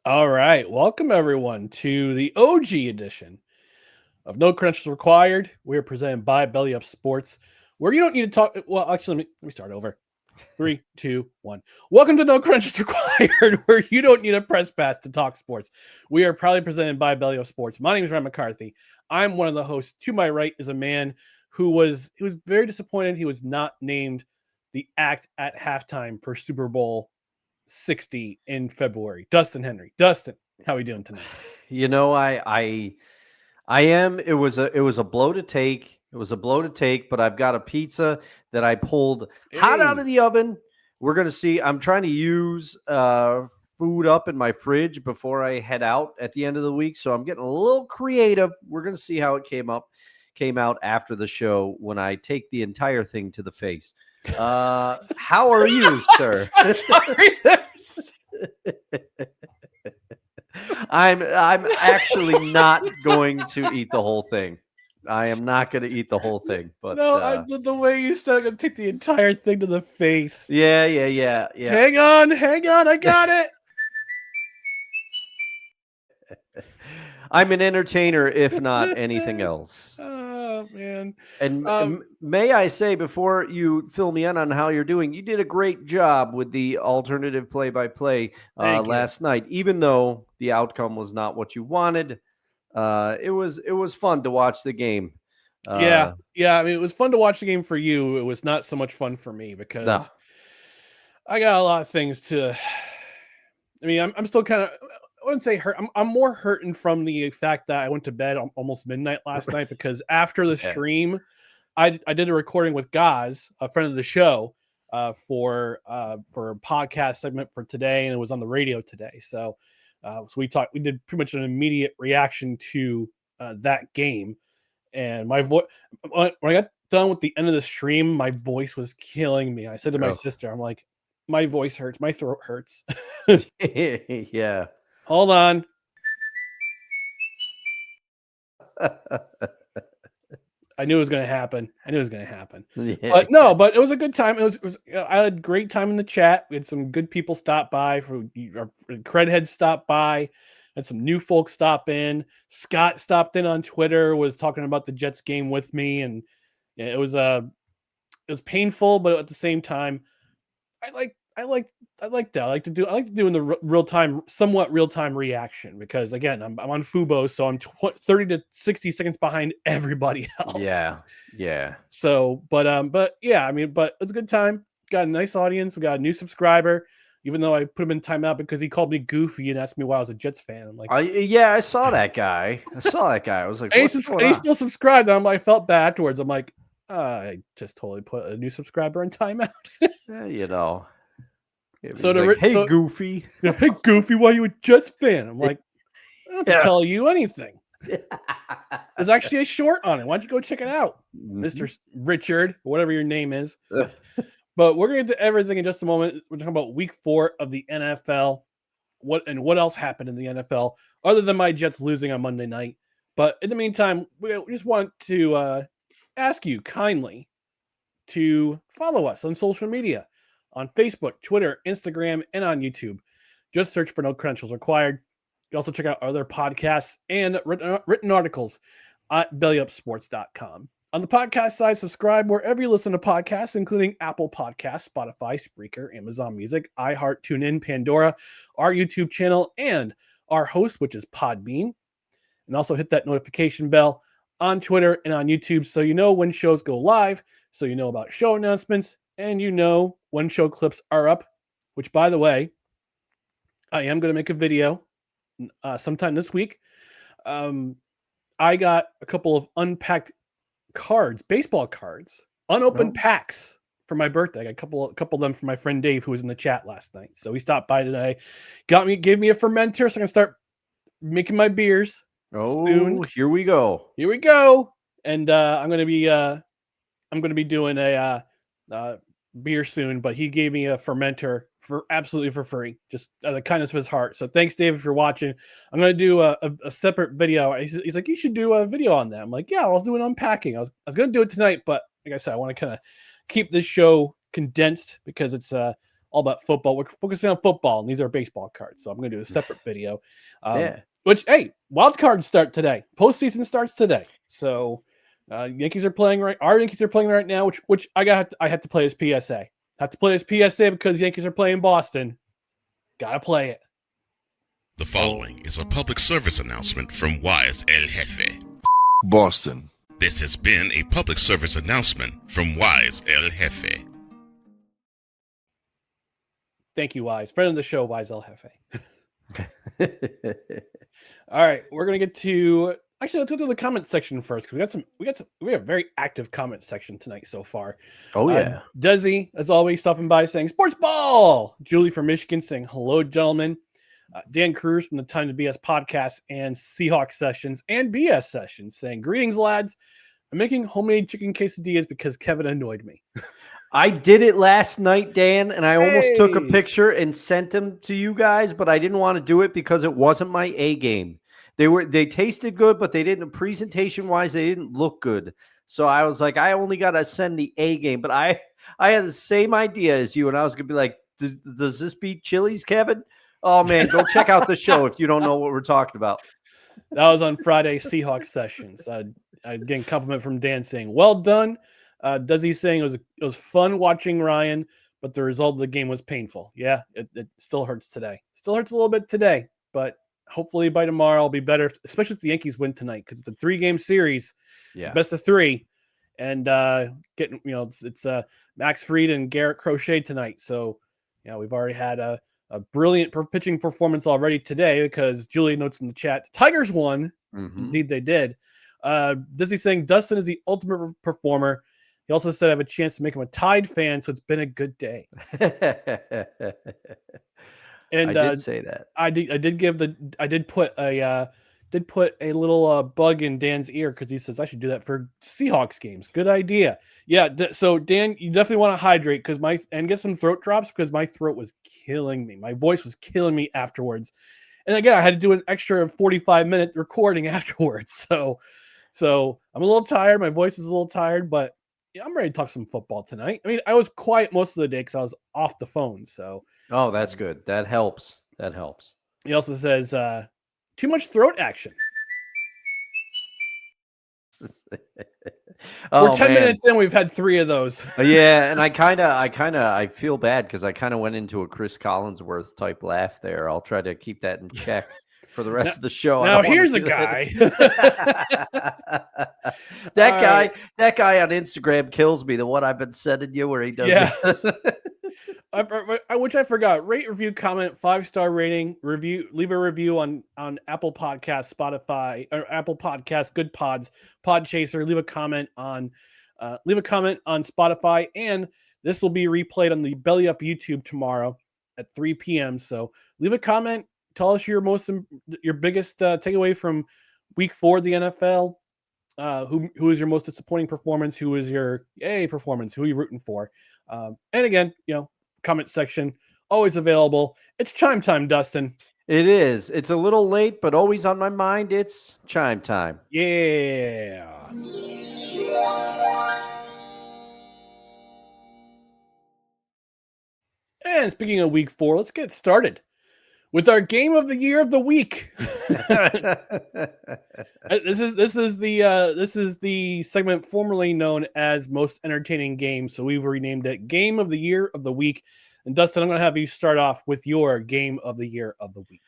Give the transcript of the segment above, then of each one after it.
All right. Welcome, everyone, to the OG edition of No Credentials Required. We're presented by Belly Up Sports, where you don't need to talk. Well, actually, let me start over. 3, 2, 1. Welcome to No Credentials Required, where you don't need a press pass to talk sports. We are proudly presented by Belly Up Sports. My name is Ryan McCarthy. I'm one of the hosts. To my right is a man who was very disappointed he was not named the act at halftime for Super Bowl 60 in February. Dustin Henry. Dustin, how are we doing tonight? You know, I am. It was a blow to take. It was a blow to take, but I've got a pizza that I pulled hot out of Hey. the oven. We're gonna see. I'm trying to use food up in my fridge before I head out at the end of the week, so I'm getting a little creative. We're gonna see how it came out after the show when I take the entire thing to the face. How are you, sir? I'm sorry. I'm actually not going to eat the whole thing. I am not going to eat the whole thing, but No, the way you said I'm gonna take the entire thing to the face. yeah. Hang on, I got it. I'm an entertainer, if not anything else. Oh man. And Um, may I say, before you fill me in on how you're doing, you did a great job with the alternative play-by-play Thank you. last night. Even though the outcome was not what you wanted, it was fun to watch the game. Yeah, Uh, yeah. I mean, it was fun to watch the game for you. It was not so much fun for me no, because I got a lot of things to. I mean, I'm still kind of. I wouldn't say hurt. I'm more hurting from the fact that I went to bed almost midnight last night because after the yeah. stream, I did a recording with Gaz, a friend of the show, for a podcast segment for today, and it was on the radio today. So we did pretty much an immediate reaction to that game, and my voice when I got done with the end of the stream, my voice was killing me. I said to my Oh. sister, I'm like, my voice hurts, my throat hurts. Yeah. Hold on. I knew it was going to happen. I knew it was going to happen. Yeah. But no, but it was a good time. I had a great time in the chat. We had some good people stop by. Credhead stopped by. Had some new folks stop in. Scott stopped in on Twitter. Was talking about the Jets game with me, and yeah, it was painful, but at the same time, I like I like I like that. I like to do in the real time, somewhat real time reaction because again, I'm on Fubo, so I'm 30 to 60 seconds behind everybody else. Yeah. Yeah. So, but yeah, I mean, but it's a good time. Got a nice audience. We got a new subscriber, even though I put him in timeout because he called me goofy and asked me why I was a Jets fan. I'm like, I saw that guy. I was like, what's going and he on? still subscribed. And I felt bad afterwards. I'm like, I just totally put a new subscriber in timeout. You know. So He's like, hey, Goofy. yeah, hey Goofy, why you a Jets fan? I'm like, I don't have to Yeah. tell you anything. There's actually a short on it. Why don't you go check it out, Mister Mhm. Richard, or whatever your name is. But we're gonna get to everything in just a moment. We're talking about Week 4 of the NFL. What else happened in the NFL other than my Jets losing on Monday night? But in the meantime, we just want to ask you kindly to follow us on social media, on Facebook, Twitter, Instagram, and on YouTube. Just search for No Credentials Required. You also check out other podcasts and written articles at bellyupsports.com. On the podcast side, subscribe wherever you listen to podcasts, including Apple Podcasts, Spotify, Spreaker, Amazon Music, iHeart, TuneIn, Pandora, our YouTube channel, and our host, which is Podbean. And also hit that notification bell on Twitter and on YouTube so you know when shows go live, so you know about show announcements, and you know when show clips are up, which, by the way, I am going to make a video sometime this week. Um, I got a couple of unpacked cards, baseball cards, unopened No. packs for my birthday. I got a couple of them from my friend Dave, who was in the chat last night. So he stopped by today, gave me a fermenter, so I can start making my beers soon. Oh, here we go. Here we go. And I'm gonna be doing a beer soon, but he gave me a fermenter for absolutely for free, just out of the kindness of his heart. So thanks, Dave, if you're watching. I'm gonna do a separate video. He's like, you should do a video on that. I'm like, yeah, I'll do an unpacking. I was gonna do it tonight, but like I said, I want to kind of keep this show condensed because it's all about football. We're focusing on football, and these are baseball cards. So I'm going to do a separate video. Yeah. Which, hey, wild cards start today. Postseason starts today. So Yankees are playing right. Our Yankees are playing right now, which I have to play as PSA. Have to play as PSA because Yankees are playing Boston. Gotta play it. The following is a public service announcement from Wise El Jefe. Boston. This has been a public service announcement from Wise El Jefe. Thank you, Wise. Friend of the show, Wise El Jefe. All right, we're gonna get to let's go to the comment section first because we have a very active comment section tonight so far. Oh yeah. Desi, as always, stopping by saying sports ball. Julie from Michigan saying hello, gentlemen. Dan Cruz from the Time to BS podcast and Seahawks sessions and BS sessions saying greetings, lads. I'm making homemade chicken quesadillas because Kevin annoyed me. I did it last night, Dan, and I almost took a picture and sent them to you guys, but I didn't want to do it because it wasn't my A game. They tasted good, but they didn't, presentation wise, they didn't look good. So I was like, I only got to send the A game, but I had the same idea as you, and I was gonna be like, does this beat Chili's, Kevin? Oh man, go check out the show if you don't know what we're talking about. That was on Friday Seahawks sessions. Getting compliment from Dan saying, well done. Desi saying it was fun watching Ryan, but the result of the game was painful. Yeah, it still hurts today. Still hurts a little bit today, but hopefully by tomorrow I'll be better, especially if the Yankees win tonight because it's a 3-game series, best of 3, and getting it's Max Fried and Garrett Crochet tonight. So we've already had a brilliant pitching performance already today because Julie notes in the chat Tigers won. Mm-hmm. Indeed, they did. Dizzy saying Dustin is the ultimate performer. He also said I have a chance to make him a Tide fan, so it's been a good day. And I did say that. I did put a little bug in Dan's ear because he says I should do that for Seahawks games. Good idea. Yeah. So Dan, you definitely want to hydrate and get some throat drops because my throat was killing me. My voice was killing me afterwards. And again, I had to do an extra 45-minute recording afterwards. So I'm a little tired. My voice is a little tired, but yeah, I'm ready to talk some football tonight. I mean, I was quiet most of the day because I was off the phone. So, oh, that's good. That helps. He also says, too much throat action. We're 10 minutes in. We've had 3 of those. Yeah, and I feel bad because I kind of went into a Chris Collinsworth type laugh there. I'll try to keep that in check for the rest of the show. Now here's a guy. That guy on Instagram kills me. The one I've been sending you where he does. Yeah. Which I forgot. Rate, review, comment, 5-star rating, review, leave a review on Apple Podcasts, Spotify, or Apple Podcasts, Good Pods, Podchaser. Leave a comment on Spotify, and this will be replayed on the Belly Up YouTube tomorrow at 3 p.m. So leave a comment. Tell us your biggest takeaway from Week 4 of the NFL. Who is your most disappointing performance? Who is your yay performance? Who are you rooting for? And again, comment section always available. It's chime time, Dustin. It is. It's a little late, but always on my mind. It's chime time. Yeah. And speaking of Week 4, let's get started with our game of the year of the week. This is the segment formerly known as Most Entertaining Game, so we've renamed it Game of the Year of the Week. And Dustin, I'm going to have you start off with your Game of the Year of the Week.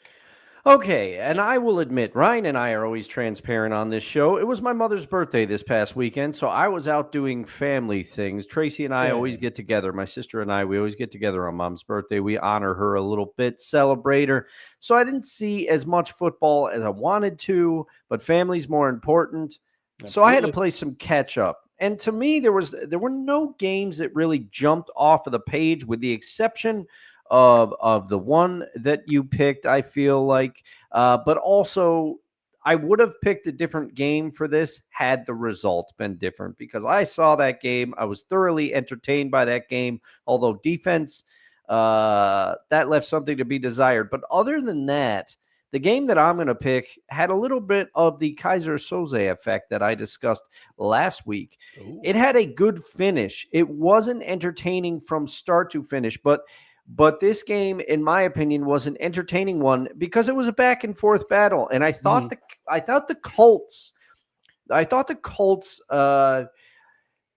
Okay, and I will admit, Ryan and I are always transparent on this show. It was my mother's birthday this past weekend, so I was out doing family things. Tracy and I always get together. My sister and I, we always get together on Mom's birthday. We honor her a little bit, celebrate her. So I didn't see as much football as I wanted to, but family's more important. Absolutely. So I had to play some catch up. And to me, there were no games that really jumped off of the page with the exception of the one that you picked, I feel like. But also, I would have picked a different game for this had the result been different because I saw that game. I was thoroughly entertained by that game, although defense, that left something to be desired. But other than that, the game that I'm going to pick had a little bit of the Kaiser Soze effect that I discussed last week. Ooh. It had a good finish. It wasn't entertaining from start to finish, but But this game, in my opinion, was an entertaining one because it was a back and forth battle. And I thought the Colts,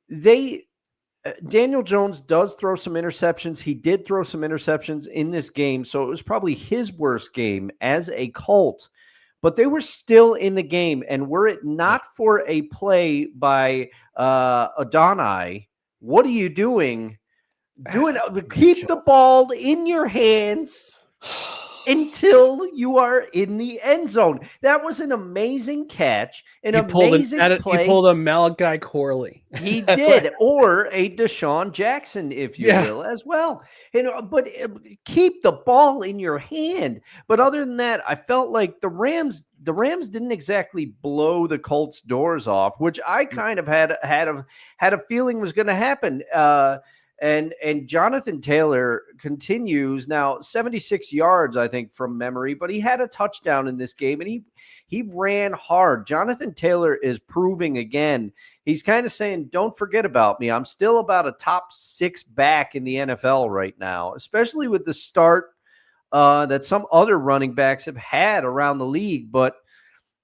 they Daniel Jones does throw some interceptions. He did throw some interceptions in this game, so it was probably his worst game as a Colt. But they were still in the game, and were it not for a play by Adonai, what are you doing? Keep the ball in your hands until you are in the end zone. That was an amazing catch, amazing play. He pulled a Malachi Corley. He did, or a Deshaun Jackson, if you will, as well. But keep the ball in your hand. But other than that, I felt like the Rams didn't exactly blow the Colts' doors off, which I kind of had a feeling was going to happen. And Jonathan Taylor continues now 76 yards, I think, from memory, but he had a touchdown in this game, and he ran hard. Jonathan Taylor is proving again. He's kind of saying, don't forget about me. I'm still about a top 6 back in the NFL right now, especially with the start that some other running backs have had around the league. But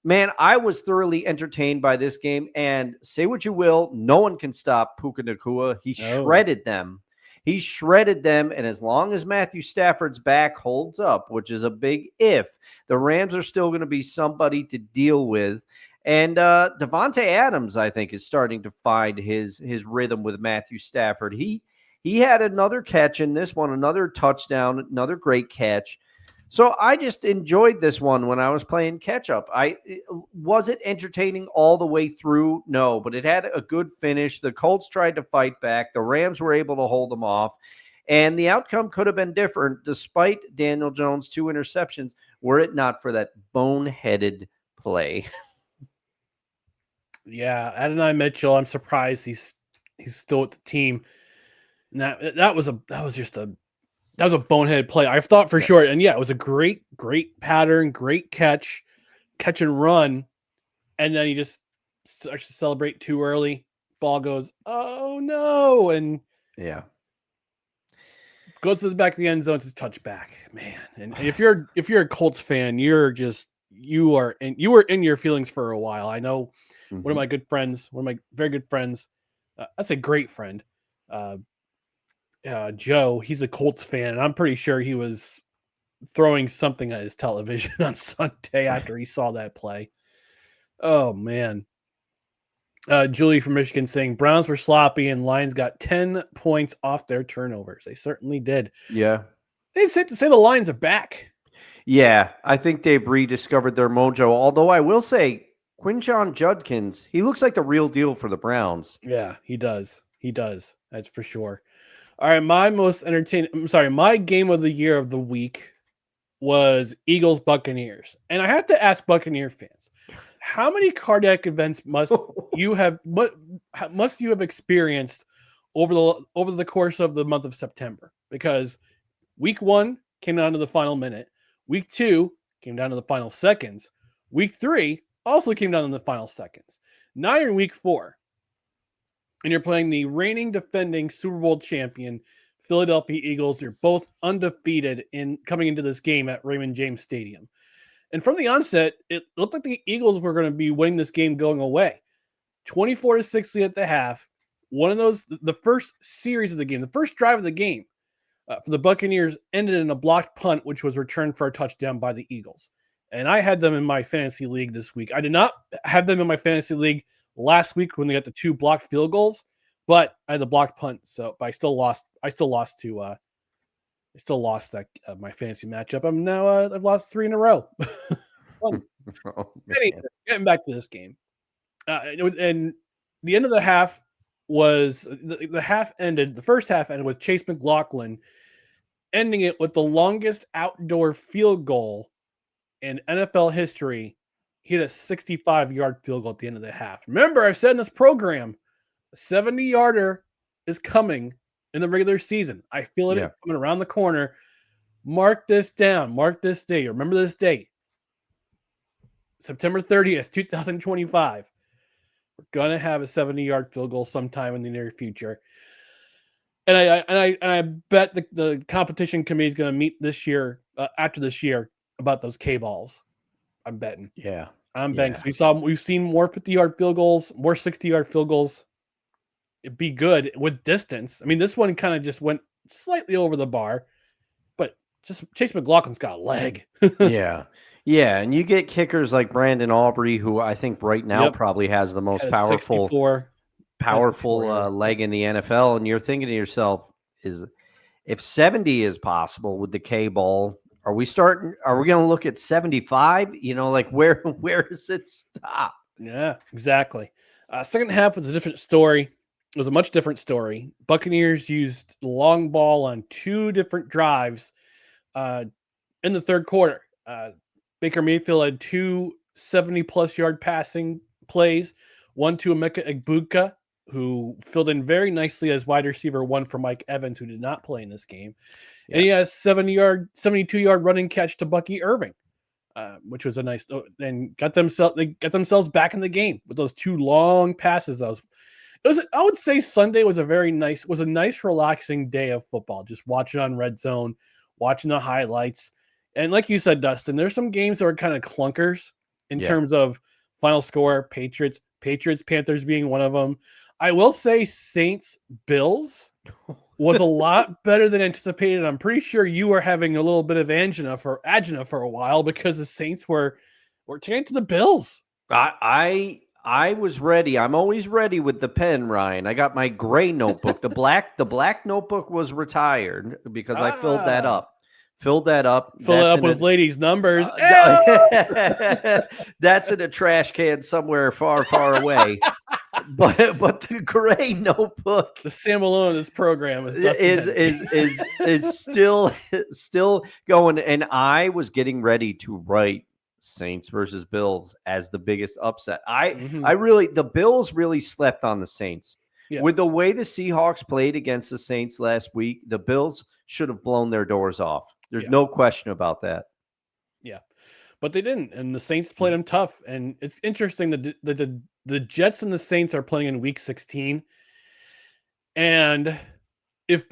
man, I was thoroughly entertained by this game, and say what you will, no one can stop Puka Nacua. He shredded them. And as long as Matthew Stafford's back holds up, which is a big if, the Rams are still going to be somebody to deal with. And Devontae Adams, I think, is starting to find his rhythm with Matthew Stafford. He had another catch in this one, another touchdown, another great catch. So I just enjoyed this one when I was playing catch up. Was it entertaining all the way through? No, but it had a good finish. The Colts tried to fight back. The Rams were able to hold them off. And the outcome could have been different despite Daniel Jones' 2 interceptions, were it not for that boneheaded play. Yeah, Adonai Mitchell, I'm surprised he's still with the team. And that was a bonehead play. I thought for sure. And it was a great pattern, great catch and run. And then he just starts to celebrate too early. Ball goes, oh no. And goes to the back of the end zone to touchback, man. And if you're a Colts fan, you were in your feelings for a while. I know one of my very good friends, that's a great friend, Joe, he's a Colts fan, and I'm pretty sure he was throwing something at his television on Sunday after he saw that play. Oh man. Julie from Michigan saying Browns were sloppy and Lions got 10 points off their turnovers. They certainly did. Yeah. They'd say the Lions are back. Yeah, I think they've rediscovered their mojo. Although I will say, Quinshon Judkins, he looks like the real deal for the Browns. Yeah, he does. That's for sure. All right, my game of the year of the week was Eagles Buccaneers. And I have to ask Buccaneer fans, how many cardiac events must you have experienced over the course of the month of September? Because week 1 came down to the final minute. Week 2 came down to the final seconds. Week 3 also came down to the final seconds. Now you're in week 4. And you're playing the reigning defending Super Bowl champion Philadelphia Eagles. You're both undefeated in coming into this game at Raymond James Stadium. And from the onset, it looked like the Eagles were going to be winning this game going away. 24-60 at the half. One of those, the first series of the game, the first drive of the game for the Buccaneers ended in a blocked punt, which was returned for a touchdown by the Eagles. And I had them in my fantasy league this week. I did not have them in my fantasy league last week when they got the 2 blocked field goals, but I had the blocked punt. So, but I still lost my fantasy matchup. I'm now I've lost 3 in a row. Anyway, getting back to this game, and the end of the half was the half ended. The first half ended with Chase McLaughlin ending it with the longest outdoor field goal in NFL history. He had a 65-yard field goal at the end of the half. Remember, I've said in this program, a 70-yarder is coming in the regular season. I feel it coming around the corner. Mark this down. Mark this day. Remember this date. September 30th, 2025. We're going to have a 70-yard field goal sometime in the near future. And I bet the competition committee is going to meet this year after this year about those K balls. I'm betting. Yeah. I'm betting. So we've seen more 50-yard field goals, more 60-yard field goals. It'd be good with distance. I mean, this one kind of just went slightly over the bar, but just Chase McLaughlin's got a leg. Yeah. Yeah. And you get kickers like Brandon Aubrey, who I think right now probably has the most powerful leg in the NFL. And you're thinking to yourself, if 70 is possible with the K ball, are we going to look at 75? You know, like where does it stop? Yeah, exactly. Second half was a different story. It was a much different story. Buccaneers used the long ball on 2 different drives in the third quarter. Baker Mayfield had 2 70-plus yard passing plays, one to Emeka Egbuka, who filled in very nicely as wide receiver 1 for Mike Evans, who did not play in this game. Yeah. And he has 72-yard running catch to Bucky Irving, which was a nice, and got themselves back in the game with those 2 long passes. I would say Sunday was a nice relaxing day of football. Just watching on Red Zone, watching the highlights. And like you said, Dustin, there's some games that are kind of clunkers in terms of final score. Patriots, Panthers being one of them. I will say Saints, Bills was a lot better than anticipated. I'm pretty sure you were having a little bit of agina for a while because the Saints were taking it to the Bills. I was ready. I'm always ready with the pen, Ryan. I got my gray notebook. The black notebook was retired because I filled that up. Fill it up with ladies' numbers. That's in a trash can somewhere far, far away. But the gray notebook, the Sam Malone of this program is still going. And I was getting ready to write Saints versus Bills as the biggest upset. The Bills really slept on the Saints. Yeah. With the way the Seahawks played against the Saints last week, the Bills should have blown their doors off. There's no question about that. Yeah, but they didn't, and the Saints played them tough. And it's interesting that the Jets and the Saints are playing in Week 16, and if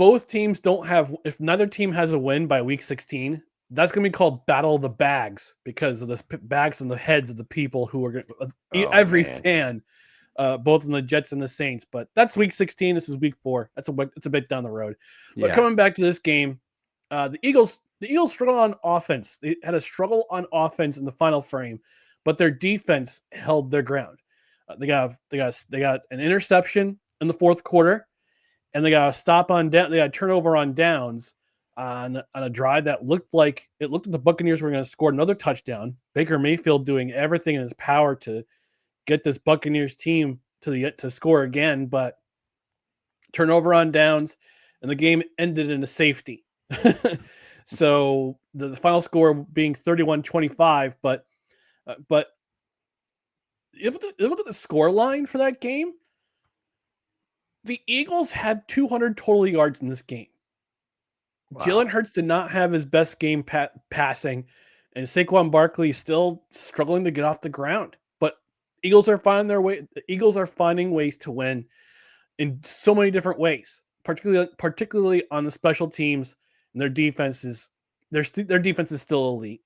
neither team has a win by Week 16, that's going to be called Battle of the Bags because of the bags on the heads of the people who are fan, both in the Jets and the Saints. But that's Week 16. This is Week 4. It's a bit down the road. But coming back to this game, the Eagles struggled on offense. They had a struggle on offense in the final frame, but their defense held their ground. They got an interception in the fourth quarter, and they got a stop on down. They got a turnover on downs on a drive that looked like the Buccaneers were going to score another touchdown. Baker Mayfield doing everything in his power to get this Buccaneers team to score again, but turnover on downs, and the game ended in a safety. So the final score being 31-25, but if you look at the score line for that game, the Eagles had 200 total yards in this game. Wow. Jalen Hurts did not have his best game passing, and Saquon Barkley is still struggling to get off the ground. But Eagles are finding their way. The Eagles are finding ways to win in so many different ways, particularly on the special teams. And their defense is still elite.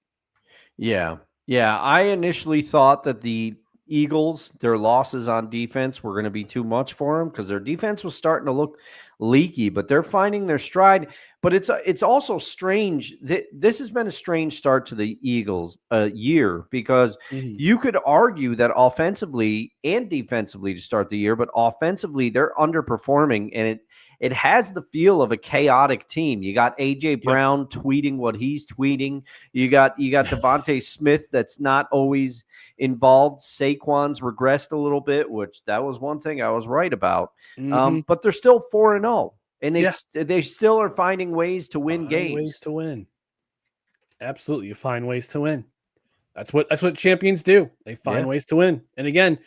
Yeah. I initially thought that the Eagles, their losses on defense were going to be too much for them because their defense was starting to look leaky, but they're finding their stride. But it's also strange. This has been a strange start to the Eagles year because you could argue that offensively and defensively to start the year, but offensively they're underperforming, and it has the feel of a chaotic team. You got AJ Brown tweeting what he's tweeting. You got Devontae Smith that's not always involved. Saquon's regressed a little bit, which that was one thing I was right about. But they're still 4-0, and they still are finding ways to win games. Ways to win. Absolutely, you find ways to win. That's what champions do. They find ways to win. And again,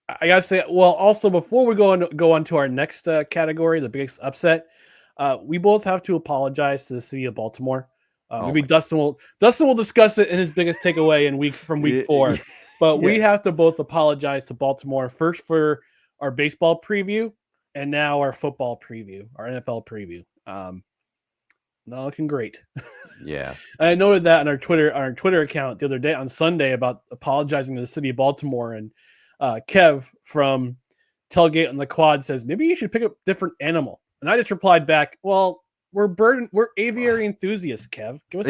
I gotta say, well, also before we go on to our next category, the biggest upset, we both have to apologize to the city of Baltimore. Maybe Dustin will discuss it in his biggest takeaway from week 4. But we have to both apologize to Baltimore first for our baseball preview, and now our football preview, our NFL preview. Not looking great. Yeah. I noted that on our Twitter account the other day on Sunday about apologizing to the city of Baltimore, and Kev from Tailgate on the Quad says maybe you should pick a different animal, and I just replied back, "Well, we're aviary enthusiasts, Kev. Give us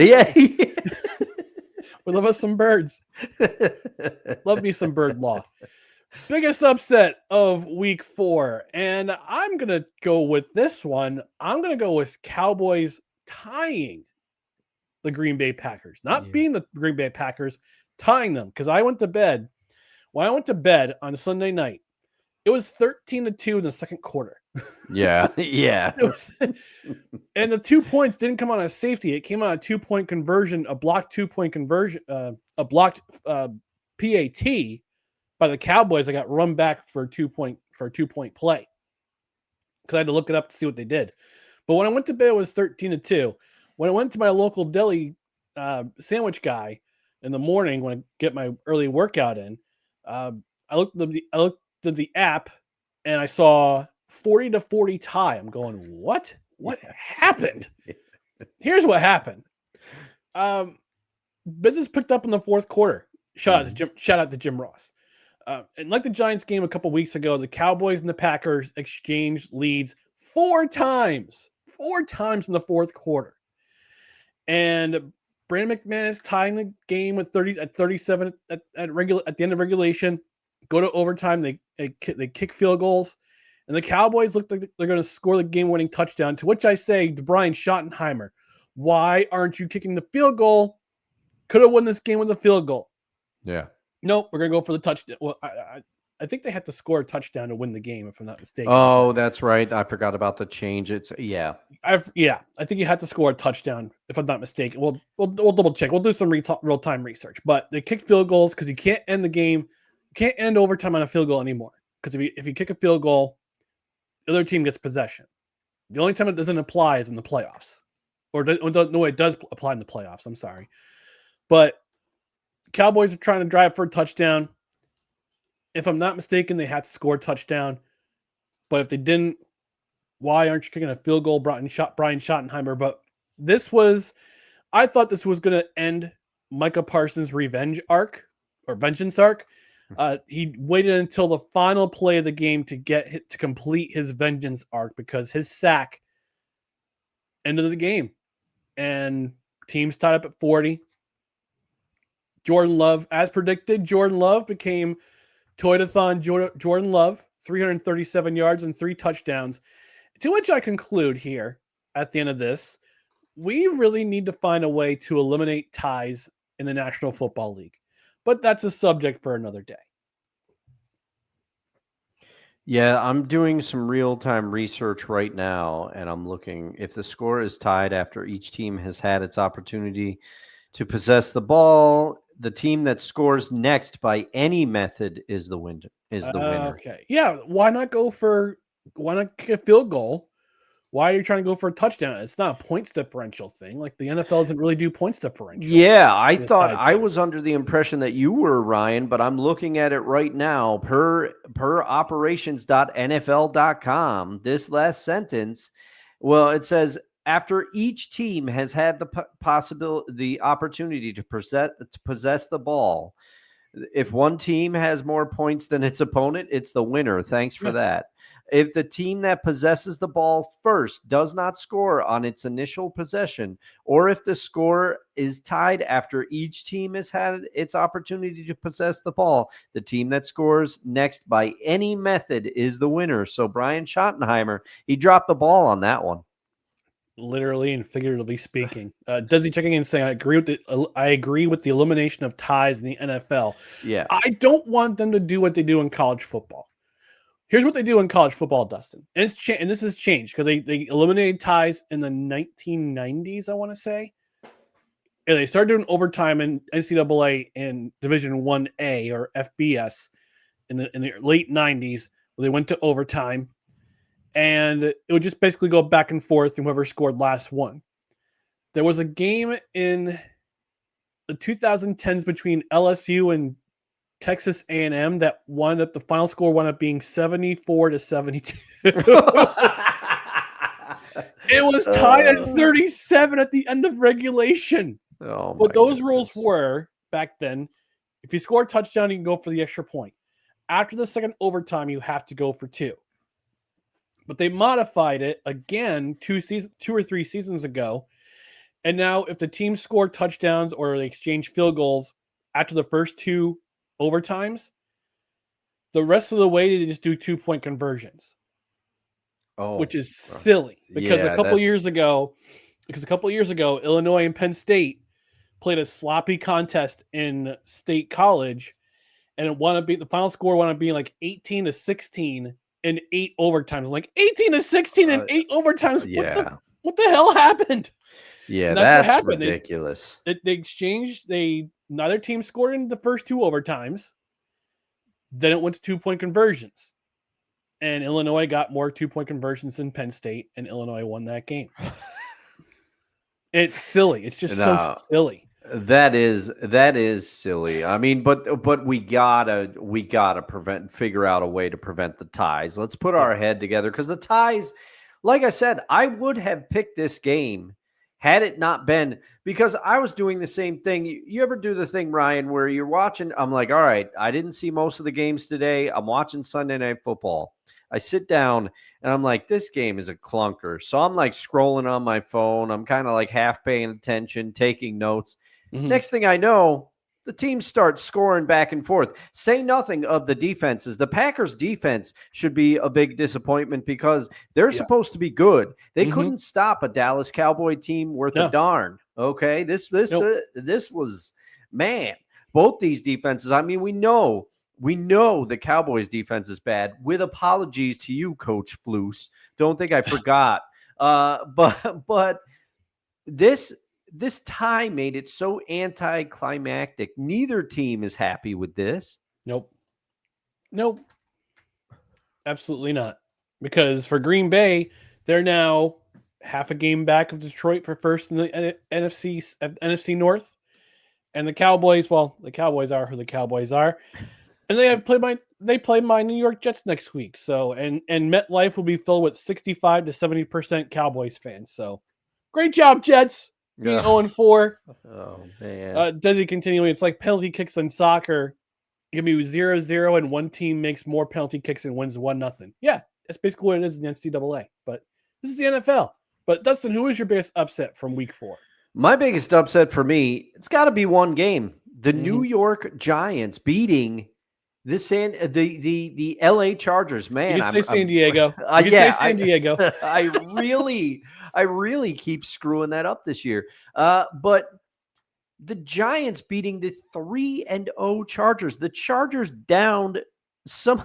we love us some birds. Love me some bird law." Biggest upset of week 4, and I'm gonna go with this one. I'm gonna go with Cowboys tying the Green Bay Packers, not being the Green Bay Packers, tying them. Because I went to bed. When I went to bed on Sunday night, it was 13-2 in the second quarter. Yeah. And the 2 points didn't come on a safety. It came on a 2-point conversion, a blocked 2-point conversion, a blocked PAT by the Cowboys. I got run back for a 2-point play because I had to look it up to see what they did. But when I went to bed, it was 13-2. When I went to my local deli sandwich guy in the morning when I get my early workout in, I looked at the app and I saw 40-40 tie. I'm going, what? What happened? Here's what happened. Business picked up in the fourth quarter. Shout out to Jim Ross. And like the Giants game a couple weeks ago, the Cowboys and the Packers exchanged leads 4 times in the fourth quarter. And Brandon McManus tying the game with 37 at the end of regulation. Go to overtime. They kick field goals, and the Cowboys look like they're going to score the game-winning touchdown. To which I say to Brian Schottenheimer, "Why aren't you kicking the field goal? Could have won this game with a field goal." Yeah. Nope, we're going to go for the touchdown. Well, I think they had to score a touchdown to win the game, if I'm not mistaken. Oh, that's right. I forgot about the change. I think you had to score a touchdown, if I'm not mistaken. We'll double check. We'll do some real-time research. But they kick field goals because you can't end the game. You can't end overtime on a field goal anymore. Because if you kick a field goal, the other team gets possession. The only time it doesn't apply is in the playoffs. It does apply in the playoffs. I'm sorry. But Cowboys are trying to drive for a touchdown. If I'm not mistaken, they had to score a touchdown. But if they didn't, why aren't you kicking a field goal, Brian Schottenheimer? But I thought this was going to end Micah Parsons' vengeance arc. He waited until the final play of the game to complete his vengeance arc because his sack ended the game. And teams tied up at 40. Jordan Love, as predicted, became Toyotathon Jordan Love, 337 yards and 3 touchdowns. To which I conclude here at the end of this, we really need to find a way to eliminate ties in the National Football League. But that's a subject for another day. Yeah, I'm doing some real-time research right now, and I'm looking if the score is tied after each team has had its opportunity to possess the ball. The team that scores next by any method is the winner. Okay. Yeah. Why not kick a field goal? Why are you trying to go for a touchdown? It's not a points differential thing. Like the NFL doesn't really do points differential. Yeah, I thought I was under the impression that you were, Ryan, but I'm looking at it right now per operations.nfl.com. This last sentence, well, it says after each team has had the opportunity to possess the ball, if one team has more points than its opponent, it's the winner. Thanks for that. If the team that possesses the ball first does not score on its initial possession, or if the score is tied after each team has had its opportunity to possess the ball, the team that scores next by any method is the winner. So Brian Schottenheimer, he dropped the ball on that one. Literally and figuratively speaking. Desi checking in saying, I agree with the elimination of ties in the NFL. Yeah. I don't want them to do what they do in college football. Here's what they do in college football, Dustin. And this has changed because they eliminated ties in the 1990s, I want to say. And they started doing overtime in NCAA in Division 1A or FBS in the late 90s, where they went to overtime. And it would just basically go back and forth, and whoever scored last won. There was a game in the 2010s between LSU and Texas A&M that wound up, the final score wound up being 74-72. It was tied at 37 at the end of regulation. But those rules were, back then, if you score a touchdown, you can go for the extra point. After the second overtime, you have to go for 2. But they modified it again 2 or 3 seasons ago. And now if the team scored touchdowns or they exchange field goals after the first 2 overtimes, the rest of the way they just do 2-point conversions. Which is silly because a couple years ago, Illinois and Penn State played a sloppy contest in state college, and the final score wound up being like 18-16 in 8 overtimes. Like 18-16 in 8 overtimes. Yeah. What the hell happened? Yeah, that's ridiculous. They exchanged. Neither team scored in the first 2 overtimes. Then it went to 2-point conversions. And Illinois got more 2-point conversions than Penn State, and Illinois won that game. It's silly. It's just so silly. That is silly. I mean, but we gotta figure out a way to prevent the ties. Let's put our head together, because the ties, like I said, I would have picked this game had it not been, because I was doing the same thing. You ever do the thing, Ryan, where you're watching? I'm like, all right, I didn't see most of the games today. I'm watching Sunday Night Football. I sit down and I'm like, this game is a clunker. So I'm like scrolling on my phone. I'm kind of like half paying attention, taking notes. Mm-hmm. Next thing I know, the teams start scoring back and forth. Say nothing of the defenses. The Packers defense should be a big disappointment because they're supposed to be good. They couldn't stop a Dallas Cowboy team worth a darn. Okay. This was, man, both these defenses. I mean, we know the Cowboys defense is bad, with apologies to you, Coach Flus. Don't think I forgot. But this tie made it so anticlimactic. Neither team is happy with this. Nope. Absolutely not. Because for Green Bay, they're now half a game back of Detroit for first in the NFC North. And the Cowboys, well, the Cowboys are who the Cowboys are. And they play my New York Jets next week. So and MetLife will be filled with 65 to 70% Cowboys fans. So great job, Jets. Being 0-4. Oh man. Desi continuing. It's like penalty kicks in soccer. It can be 0-0 and one team makes more penalty kicks and wins 1-0. Yeah, that's basically what it is in the NCAA. But this is the NFL. But Dustin, who is your biggest upset from week 4? My biggest upset for me, it's got to be one game. The New York Giants beating the LA Chargers. Man, you can say San Diego. Say San Diego. I really keep screwing that up this year. But the Giants beating the 3-0 Chargers. The Chargers downed some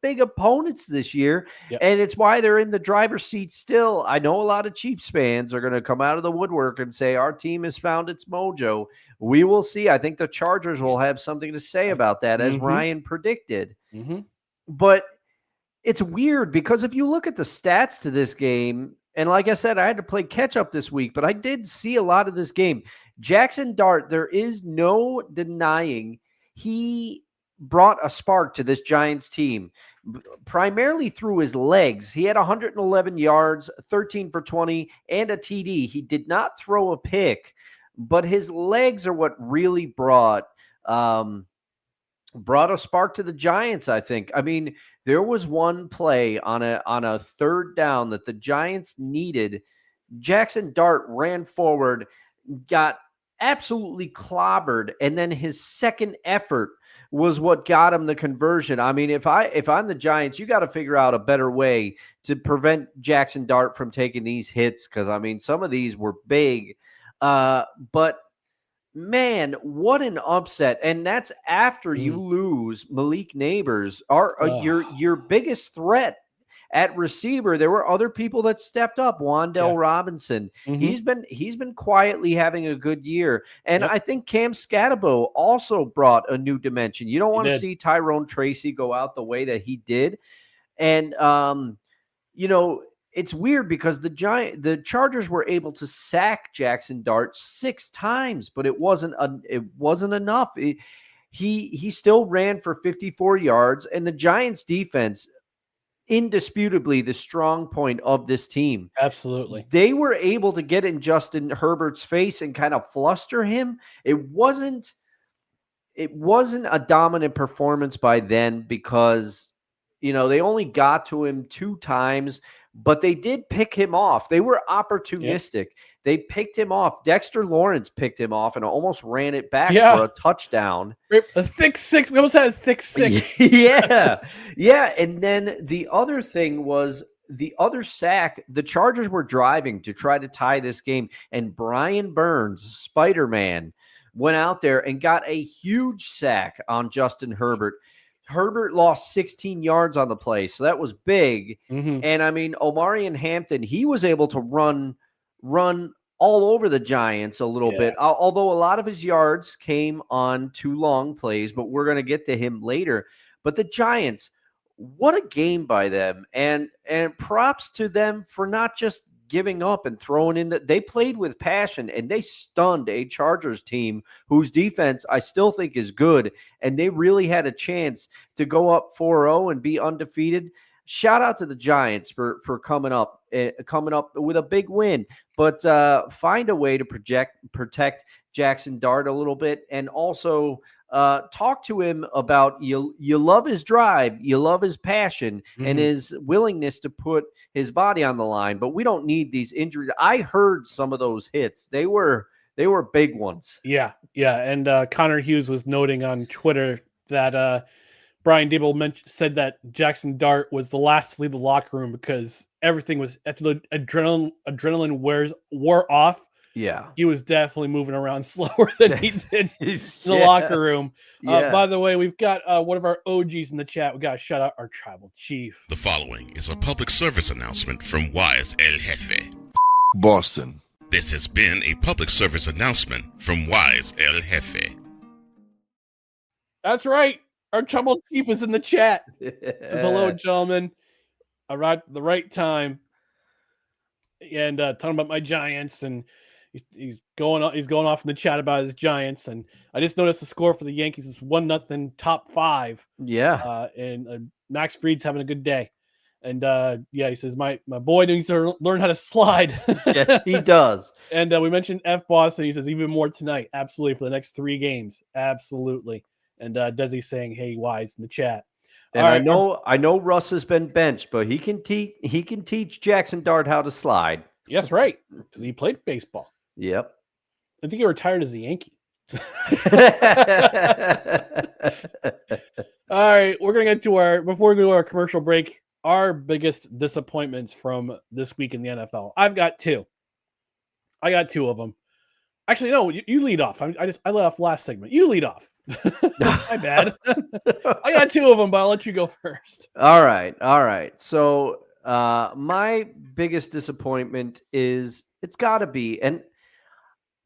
big opponents this year, and it's why they're in the driver's seat still. I know a lot of Chiefs fans are going to come out of the woodwork and say our team has found its mojo. We will see. I think the Chargers will have something to say about that, as Ryan predicted. But it's weird because if you look at the stats to this game, and like I said, I had to play catch up this week, but I did see a lot of this game. Jackson Dart, there is no denying he brought a spark to this Giants team, primarily through his legs. He had 111 yards, 13 for 20, and a TD. He did not throw a pick, but his legs are what really brought a spark to the Giants, I think. I mean, there was one play on a third down that the Giants needed. Jackson Dart ran forward, got absolutely clobbered, and then his second effort was what got him the conversion. I mean, if I'm the Giants, you got to figure out a better way to prevent Jackson Dart from taking these hits, because I mean, some of these were big. But man, what an upset! And that's after you lose Malik Neighbors, your biggest threat at receiver. There were other people that stepped up. Wan'Dale Robinson. He's been quietly having a good year. And I think Cam Scatterbo also brought a new dimension. You don't want to see Tyrone Tracy go out the way that he did. And it's weird because the Chargers were able to sack Jackson Dart 6 times, but it wasn't enough. he still ran for 54 yards, and the Giants defense, indisputably the strong point of this team. Absolutely. They were able to get in Justin Herbert's face and kind of fluster him. It wasn't a dominant performance by then because, they only got to him 2 times, but they did pick him off. They were opportunistic. Yep. They picked him off. Dexter Lawrence picked him off and almost ran it back for a touchdown. A thick 6. We almost had a thick 6. Yeah. Yeah. And then the other thing was the other sack. The Chargers were driving to try to tie this game, and Brian Burns, Spider-Man, went out there and got a huge sack on Justin Herbert. Herbert lost 16 yards on the play, so that was big. Mm-hmm. And I mean, Omarion Hampton, he was able to run all over the Giants a little bit, although a lot of his yards came on 2 long plays, but we're going to get to him later. But the Giants, what a game by them. And props to them for not just giving up and throwing in that. They played with passion, and they stunned a Chargers team whose defense I still think is good, and they really had a chance to go up 4-0 and be undefeated. Shout out to the Giants for coming up with a big win, but find a way to protect Jackson Dart a little bit, and also talk to him about you love his drive, you love his passion, and his willingness to put his body on the line. But we don't need these injuries. I heard some of those hits; they were big ones. Yeah. And Connor Hughes was noting on Twitter that Brian Dable said that Jackson Dart was the last to leave the locker room because everything was after the adrenaline wore off. Yeah, he was definitely moving around slower than he did in the locker room. By the way, we've got one of our OGs in the chat. We got to shout out our tribal chief. The following is a public service announcement from Wise El Jefe. Boston. This has been a public service announcement from Wise El Jefe. That's right. Our tribal chief is in the chat. Says, hello, gentlemen. I arrived at the right time. And talking about my Giants, and he's going off in the chat about his Giants. And I just noticed the score for the Yankees is 1-0 top 5. Yeah. And Max Fried's having a good day. And he says my boy needs to learn how to slide. Yes, he does. And we mentioned F Boston. He says even more tonight. Absolutely, for the next 3 games. Absolutely. And Desi's saying, "Hey, Wise," in the chat. And right, I know Russ has been benched, but he can teach Jackson Dart how to slide. Yes, right, because he played baseball. Yep. I think he retired as a Yankee. All right, we're gonna get to before we go to our commercial break, our biggest disappointments from this week in the NFL. I got 2 of them. Actually, no, you lead off. I let off last segment. You lead off. My bad. I got 2 of them, but I'll let you go first. All right. So my biggest disappointment is it's got to be, and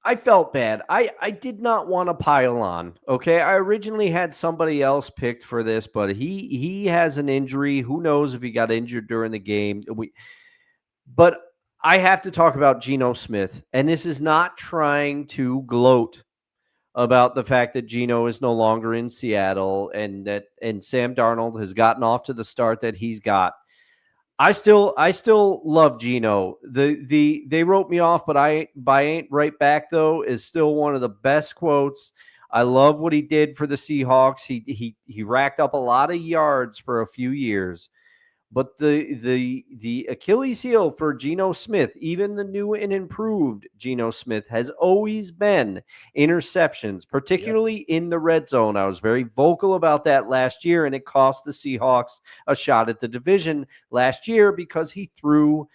I felt bad. I did not want to pile on. Okay, I originally had somebody else picked for this, but he has an injury. Who knows if he got injured during the game? But I have to talk about Geno Smith, and this is not trying to gloat about the fact that Geno is no longer in Seattle and Sam Darnold has gotten off to the start that he's got. I still love Geno. They wrote me off, but I ain't right back though is still one of the best quotes. I love what he did for the Seahawks. He racked up a lot of yards for a few years. But the Achilles heel for Geno Smith, even the new and improved Geno Smith, has always been interceptions, particularly in the red zone. I was very vocal about that last year, and it cost the Seahawks a shot at the division last year because he threw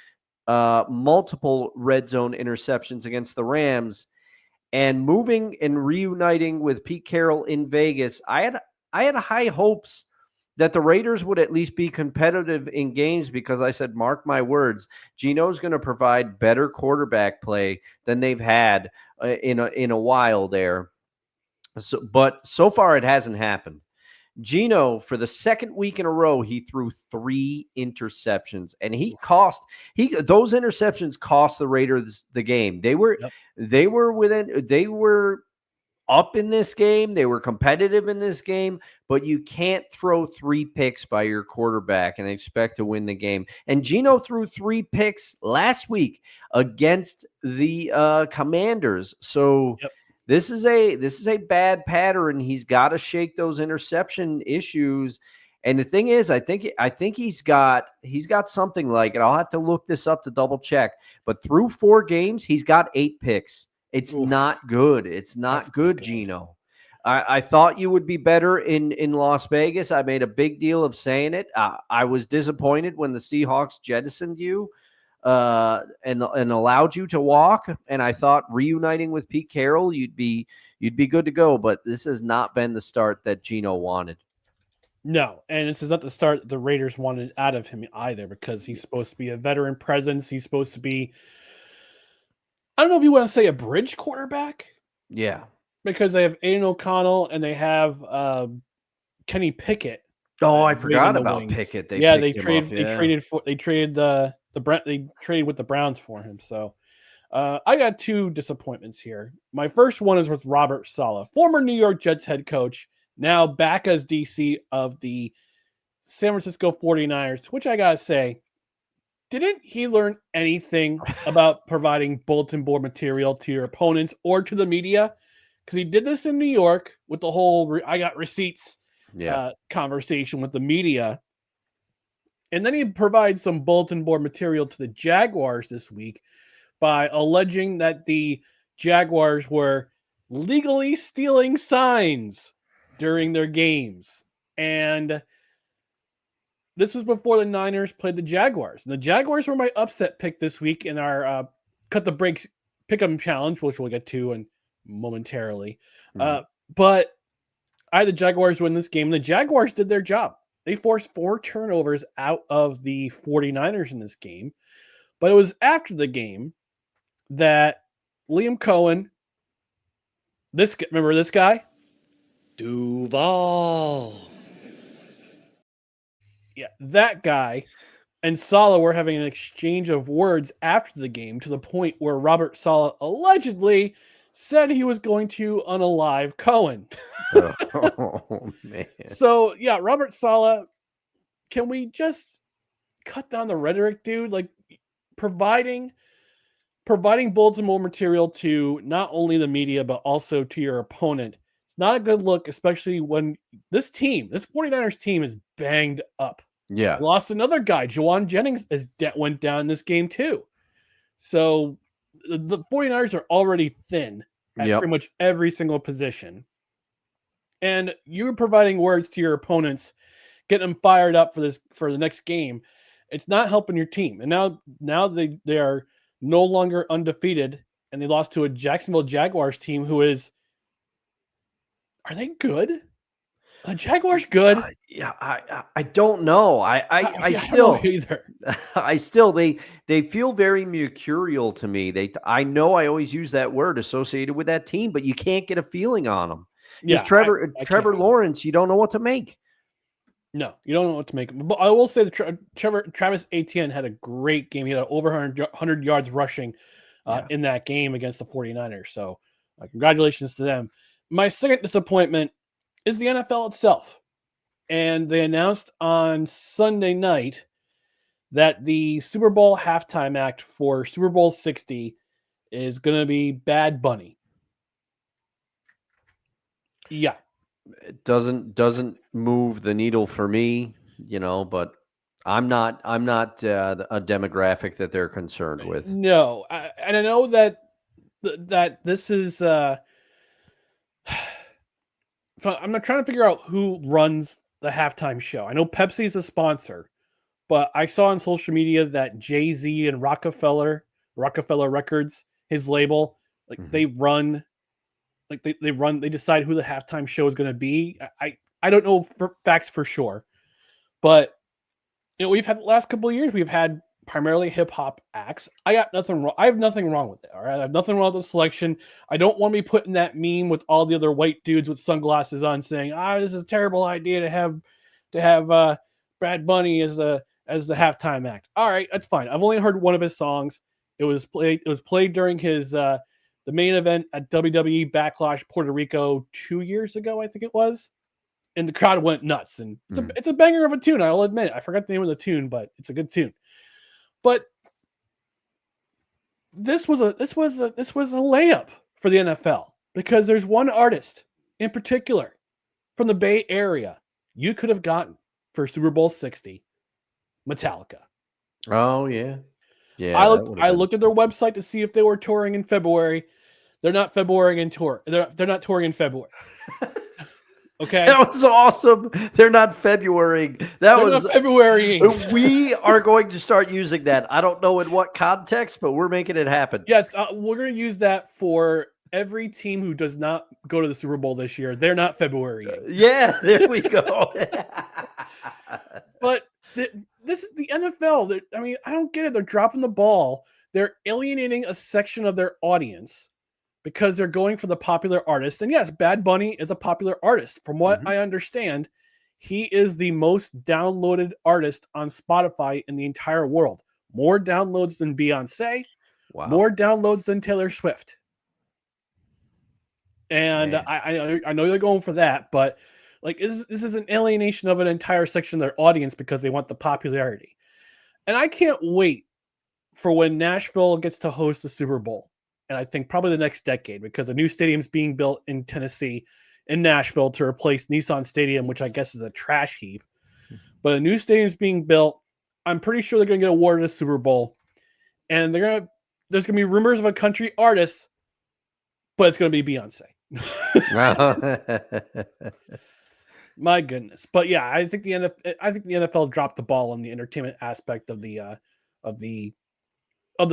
multiple red zone interceptions against the Rams. And moving and reuniting with Pete Carroll in Vegas, I had high hopes that the Raiders would at least be competitive in games because I said, mark my words, Geno's going to provide better quarterback play than they've had in a while there. But so far it hasn't happened. Geno, for the second week in a row, he threw 3 interceptions, and those interceptions cost the Raiders the game. They were up in this game. They were competitive in this game, but you can't throw 3 picks by your quarterback and expect to win the game. And Geno threw 3 picks last week against the Commanders. So Yep. this is a bad pattern. He's got to shake those interception issues. And the thing is, I think he's got something like, and I'll have to look this up to double check, but through 4 games, he's got 8 picks. It's not good. It's not good, Geno. I thought you would be better in Las Vegas. I made a big deal of saying it. I was disappointed when the Seahawks jettisoned you and allowed you to walk. And I thought reuniting with Pete Carroll, you'd be good to go. But this has not been the start that Geno wanted. No, and this is not the start the Raiders wanted out of him either, because he's supposed to be a veteran presence. He's supposed to be, I don't know if you want to say a bridge quarterback. Yeah. Because they have Aiden O'Connell and they have Kenny Pickett. Oh, I forgot about Pickett. They traded with the Browns for him. So I got 2 disappointments here. My first one is with Robert Saleh, former New York Jets head coach, now back as DC of the San Francisco 49ers, which I gotta say, didn't he learn anything about providing bulletin board material to your opponents or to the media? Because he did this in New York with the whole I got receipts conversation with the media. And then he provides some bulletin board material to the Jaguars this week by alleging that the Jaguars were legally stealing signs during their games. And this was before the Niners played the Jaguars. And the Jaguars were my upset pick this week in our Cut the Breaks Pick'em Challenge, which we'll get to in momentarily. But I had the Jaguars win this game. The Jaguars did their job. They forced 4 turnovers out of the 49ers in this game. But it was after the game that Liam Cohen, remember this guy? Duval. Yeah, that guy and Saleh were having an exchange of words after the game, to the point where Robert Saleh allegedly said he was going to unalive Cohen. Oh, man. So, yeah, Robert Saleh, can we just cut down the rhetoric, dude? Like, providing bulletin board material to not only the media, but also to your opponent, it's not a good look, especially when this 49ers team is banged up. Yeah. They lost another guy. Jawan Jennings went down in this game too. So the 49ers are already thin at pretty much every single position. And you're providing words to your opponents, getting them fired up for the next game. It's not helping your team. And now they are no longer undefeated, and they lost to a Jacksonville Jaguars team who is, are they good? Are Jaguars good? I don't know. I still don't know either. I still they feel very mercurial to me. I know I always use that word associated with that team, but you can't get a feeling on them. Yeah, Trevor Lawrence, you don't know what to make. No, you don't know what to make. But I will say that Travis Etienne had a great game. He had over 100 yards rushing in that game against the 49ers. So congratulations to them. My second disappointment is the NFL itself. And they announced on Sunday night that the Super Bowl halftime act for Super Bowl 60 is going to be Bad Bunny. Yeah. It doesn't move the needle for me, but I'm not a demographic that they're concerned with. No. And I know that this is I'm not trying to figure out who runs the halftime show. I know Pepsi's a sponsor, but I saw on social media that Jay-Z and Rockefeller Records, his label, they run, they decide who the halftime show is going to be. I don't know facts for sure, but we've had the last couple of years, we've had primarily hip hop acts. I have nothing wrong with it. All right. I have nothing wrong with the selection. I don't want to be putting that meme with all the other white dudes with sunglasses on saying, this is a terrible idea to have Bad Bunny as the halftime act. All right. That's fine. I've only heard one of his songs. It was played during his, the the main event at WWE Backlash Puerto Rico 2 years ago, I think it was. And the crowd went nuts. And it's a banger of a tune, I'll admit. I forgot the name of the tune, but it's a good tune. But this was a layup for the NFL because there's one artist in particular from the Bay Area you could have gotten for Super Bowl 60, Metallica. Oh yeah. Yeah. I looked at their website to see if they were touring in February. They're not February in tour. They're not touring in February. Okay. That was awesome. They're not February. They're not February. We are going to start using that. I don't know in what context, but we're making it happen. Yes, we're going to use that for every team who does not go to the Super Bowl this year. They're not February. Yeah, there we go. But this is the NFL. I mean, I don't get it. They're dropping the ball. They're alienating a section of their audience because they're going for the popular artist. And yes, Bad Bunny is a popular artist. From what I understand, he is the most downloaded artist on Spotify in the entire world. More downloads than Beyonce. Wow. More downloads than Taylor Swift. And I know you're going for that, but like this is an alienation of an entire section of their audience because they want the popularity. And I can't wait for when Nashville gets to host the Super Bowl. And I think probably the next decade, because a new stadium's being built in Tennessee, in Nashville, to replace Nissan Stadium, which I guess is a trash heap. But a new stadium's being built. I'm pretty sure they're going to get awarded a Super Bowl. And there's going to be rumors of a country artist, but it's going to be Beyonce. My goodness. But yeah, I think the NFL dropped the ball on the entertainment aspect of the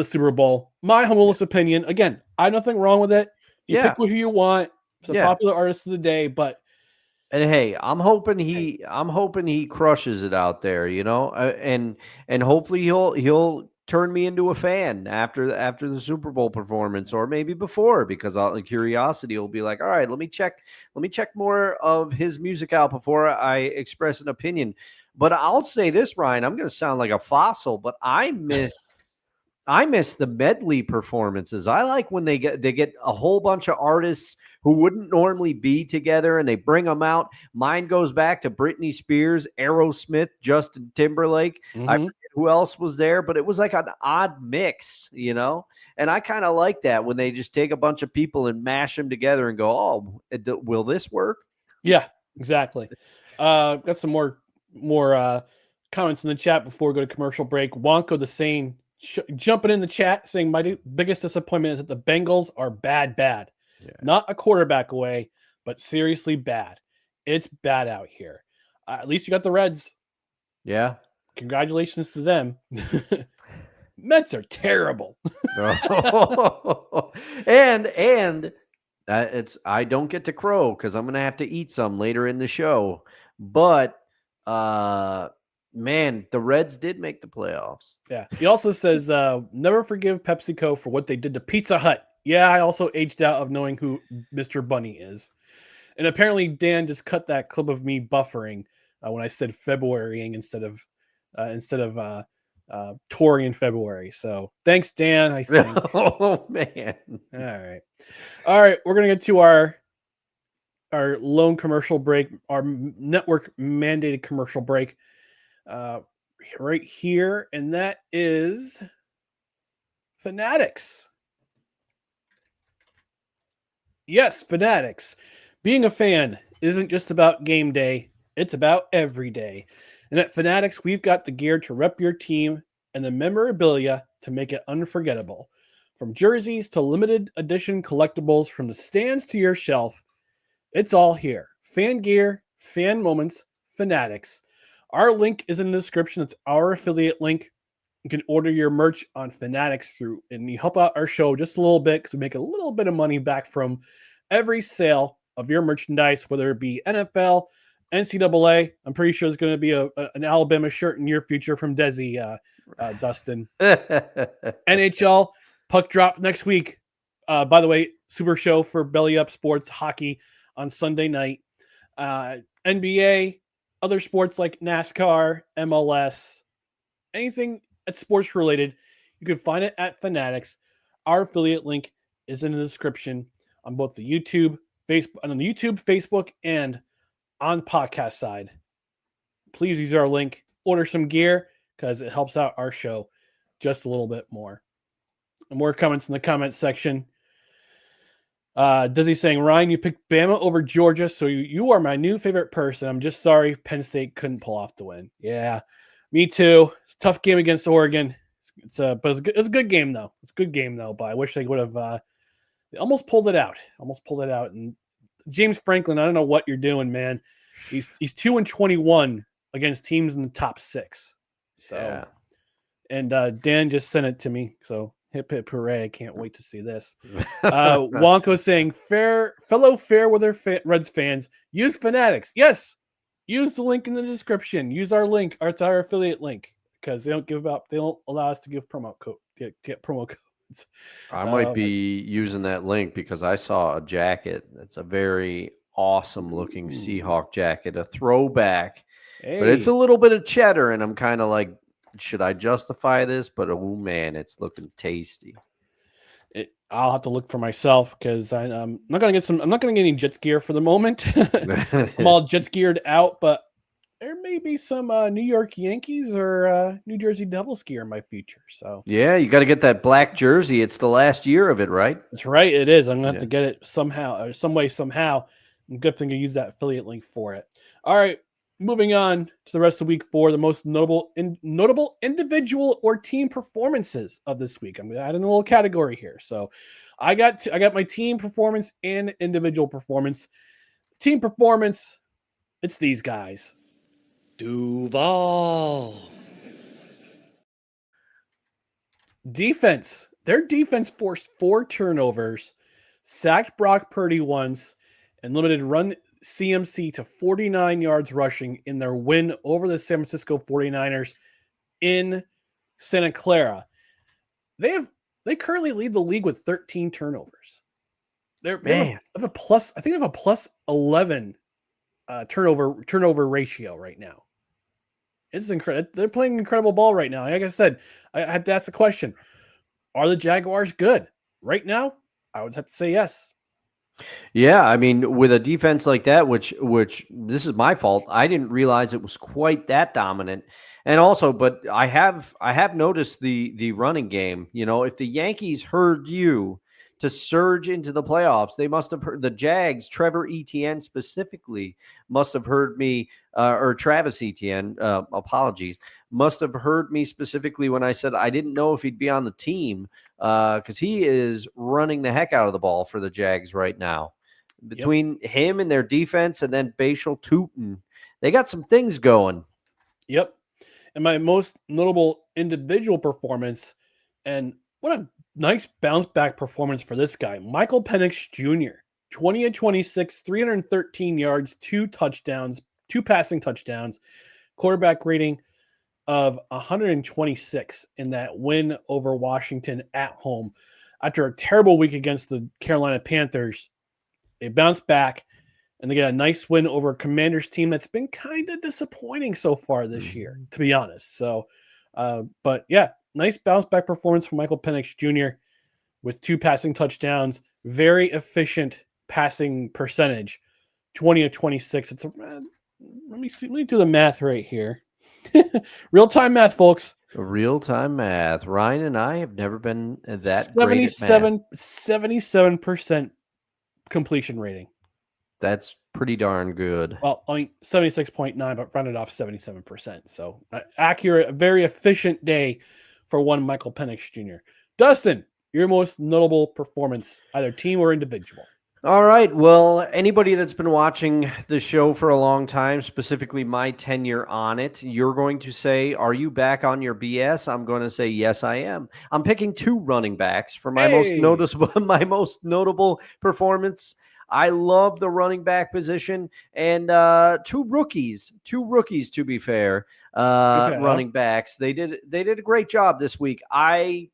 Super Bowl. My humblest opinion. Again, I have nothing wrong with it. You pick who you want. It's a popular artist of the day, but and hey, I'm hoping he crushes it out there, you know, and hopefully he'll turn me into a fan after the Super Bowl performance, or maybe before, because curiosity will be like, all right, let me check more of his music out before I express an opinion. But I'll say this, Ryan, I'm going to sound like a fossil, but I miss the medley performances. I like when they get a whole bunch of artists who wouldn't normally be together and they bring them out. Mine goes back to Britney Spears, Aerosmith, Justin Timberlake. I forget who else was there, but it was like an odd mix, you know? And I kind of like that when they just take a bunch of people and mash them together and go, oh, will this work? Yeah, exactly. Got some more comments in the chat before we go to commercial break. Wonko the Sane jumping in the chat saying, my biggest disappointment is that the Bengals are bad. Yeah. Not a quarterback away, but seriously bad. It's bad out here. At least you got the Reds. Yeah. Congratulations to them. Mets are terrible. and I don't get to crow because I'm going to have to eat some later in the show. But man, the Reds did make the playoffs. Yeah. He also says, never forgive PepsiCo for what they did to Pizza Hut. Yeah, I also aged out of knowing who Mr. Bunny is. And apparently Dan just cut that clip of me buffering when I said Februarying instead of touring in February. So thanks, Dan, I think. Oh, man. All right. We're going to get to our lone commercial break, our network mandated commercial break. Right here, and that is Fanatics. Yes, Fanatics. Being a fan isn't just about game day, it's about every day. And at Fanatics, we've got the gear to rep your team and the memorabilia to make it unforgettable. From jerseys to limited edition collectibles, from the stands to your shelf, it's all here. Fan gear, fan moments, Fanatics. Our link is in the description. It's our affiliate link. You can order your merch on Fanatics through, and you help out our show just a little bit because we make a little bit of money back from every sale of your merchandise, whether it be NFL, NCAA. I'm pretty sure there's going to be an Alabama shirt in your future from Desi, Dustin. NHL, puck drop next week. By the way, super show for Belly Up Sports Hockey on Sunday night. NBA, other sports like NASCAR, MLS, anything that's sports related, you can find it at Fanatics. Our affiliate link is in the description on both the YouTube, Facebook, and on podcast side. Please use our link, order some gear because it helps out our show just a little bit more. And more comments in the comments section. Dizzy saying, Ryan, you picked Bama over Georgia, so you are my new favorite person. I'm just sorry Penn State couldn't pull off the win. Yeah, me too. It's a tough game against Oregon. It's a good game though. It's a good game though, but I wish they would have they almost pulled it out. And James Franklin, I don't know what you're doing, man. He's 2-21 against teams in the top 6. So Yeah. And Dan just sent it to me. So hip hip hooray. I can't wait to see this. Wonko saying, fellow Fairweather Reds fans, use Fanatics. Yes. Use the link in the description. Use our link. It's our affiliate link because they don't allow us to give promo code. Get promo codes. I might be using that link because I saw a jacket. It's a very awesome looking Seahawk jacket, a throwback, but it's a little bit of cheddar, and I'm kind of like, should I justify this? But oh man, it's looking tasty. I'll have to look for myself because I'm not gonna get any Jets gear for the moment. I'm all Jets geared out, but there may be some New York Yankees or New Jersey Devils gear in my future. So yeah, you got to get that black jersey. It's the last year of it, right? That's right. It is. I'm gonna have to get it somehow, or some way, somehow. And good thing to use that affiliate link for it. All right, moving on to the rest of week 4, the most notable individual or team performances of this week. I'm gonna add in a little category here. So I got my team performance and individual performance. Team performance, it's these guys. Duval. Defense. Their defense forced 4 turnovers, sacked Brock Purdy once, and limited run CMC to 49 yards rushing in their win over the San Francisco 49ers in Santa Clara. They currently lead the league with 13 turnovers. They have a plus 11 turnover ratio right now. It's incredible. They're playing incredible ball right now. Like I said, I had to ask the question: are the Jaguars good right now? I would have to say yes. Yeah, I mean, with a defense like that, which this is my fault. I didn't realize it was quite that dominant. And also, but I have noticed the running game. You know, if the Yankees heard you to surge into the playoffs, they must have heard the Jags. Trevor Etienne specifically must have heard me, or Travis Etienne. Apologies, must have heard me specifically when I said I didn't know if he'd be on the team because he is running the heck out of the ball for the Jags right now. Between him and their defense, and then Bashal Tootin, they got some things going. Yep. And my most notable individual performance, and what a nice bounce back performance for this guy, Michael Penix Jr. 20-26, 313 yards, 2 touchdowns, 2 passing touchdowns, quarterback rating of 126 in that win over Washington at home. After a terrible week against the Carolina Panthers, they bounced back and they get a nice win over a Commanders team that's been kind of disappointing so far this year, to be honest. So, but yeah, nice bounce back performance from Michael Penix Jr. with 2 passing touchdowns, very efficient passing percentage, 20-26. It's let me do the math right here. Real-time math, folks. Real-time math. Ryan and I have never been that great at math. 77% completion rating. That's pretty darn good. Well, I mean 76.9, but rounded off 77%. So accurate, very efficient day for one Michael Penix Jr. Dustin, your most notable performance, either team or individual. All right. Well, anybody that's been watching the show for a long time, specifically my tenure on it, you're going to say, are you back on your BS? I'm going to say, yes, I am. I'm picking 2 running backs for my most notable performance. I love the running back position, and 2 rookies to be fair, running backs. They did a great job this week. Omarion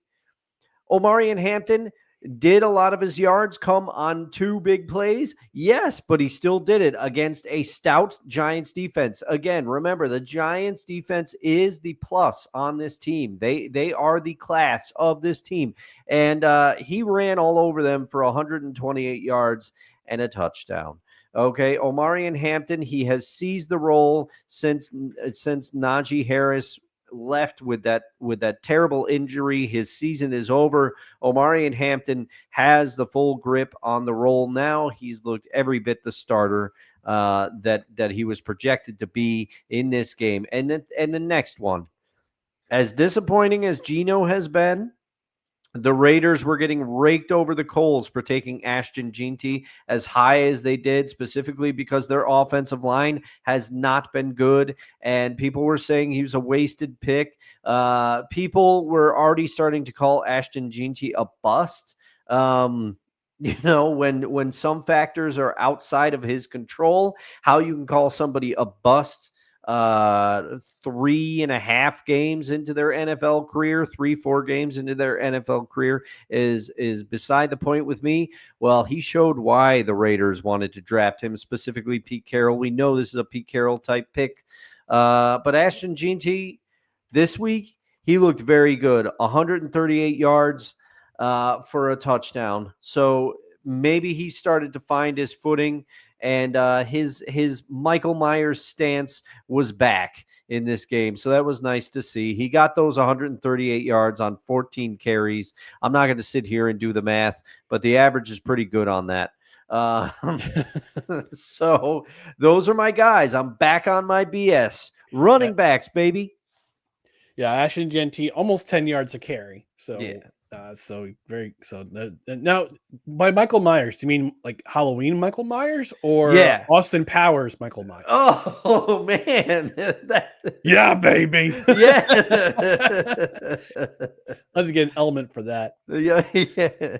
Hampton, Did a lot of his yards come on 2 big plays? Yes, but he still did it against a stout Giants defense. Again, remember, the Giants defense is the plus on this team. They are the class of this team. And he ran all over them for 128 yards and a touchdown. Okay, Omarion Hampton, he has seized the role since Najee Harris left with that terrible injury. His season is over. Omarion Hampton has the full grip on the role now. He's looked every bit the starter that he was projected to be in this game. And the next one, as disappointing as Geno has been, the Raiders were getting raked over the coals for taking Ashton Jeanty as high as they did, specifically because their offensive line has not been good, and people were saying he was a wasted pick. People were already starting to call Ashton Jeanty a bust. When some factors are outside of his control, how you can call somebody a bust 3.5 games into their NFL career, 3-4 games into their NFL career is beside the point with me. Well, he showed why the Raiders wanted to draft him, specifically Pete Carroll. We know this is a Pete Carroll type pick. But Ashton Jeanty, this week, he looked very good. 138 yards for a touchdown. So maybe he started to find his footing, and his Michael Myers stance was back in this game. So that was nice to see. He got those 138 yards on 14 carries. I'm not going to sit here and do the math, but the average is pretty good on that. So those are my guys. I'm back on my BS. Running backs, baby. Yeah, Ashton Jeanty, almost 10 yards a carry. So Yeah. Now, by Michael Myers, do you mean like Halloween Michael Myers or Austin Powers Michael Myers? Oh man, yeah, baby. Yeah. Let's get an element for that. Yeah.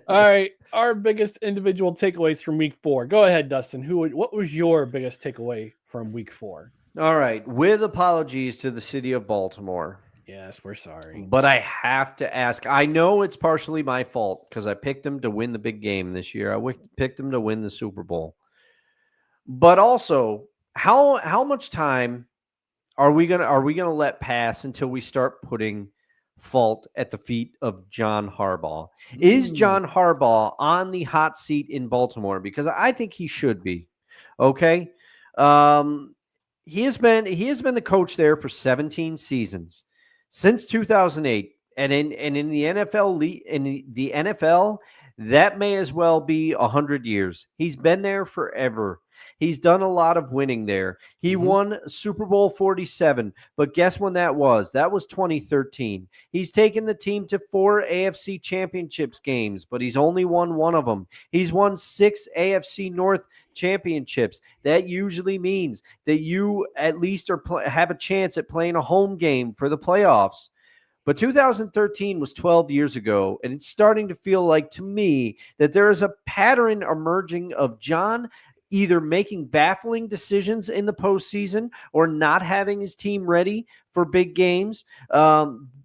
All right, our biggest individual takeaways from week 4. Go ahead, Dustin. What was your biggest takeaway from week 4? All right, with apologies to the city of Baltimore. Yes, we're sorry. But I have to ask. I know it's partially my fault because I picked them to win the big game this year. I picked them to win the Super Bowl. But also, how much time are we gonna let pass until we start putting fault at the feet of John Harbaugh? Is John Harbaugh on the hot seat in Baltimore? Because I think he should be. Okay. He has been the coach there for 17 seasons. Since 2008, and in the NFL, that may as well be 100 years. He's been there forever. He's done a lot of winning there. He won Super Bowl 47, but guess when that was? That was 2013. He's taken the team to 4 AFC championships games, but he's only won one of them. He's won 6 AFC North championships. That usually means that you at least have a chance at playing a home game for the playoffs. But 2013 was 12 years ago, and it's starting to feel like to me that there is a pattern emerging of John either making baffling decisions in the postseason or not having his team ready for big games.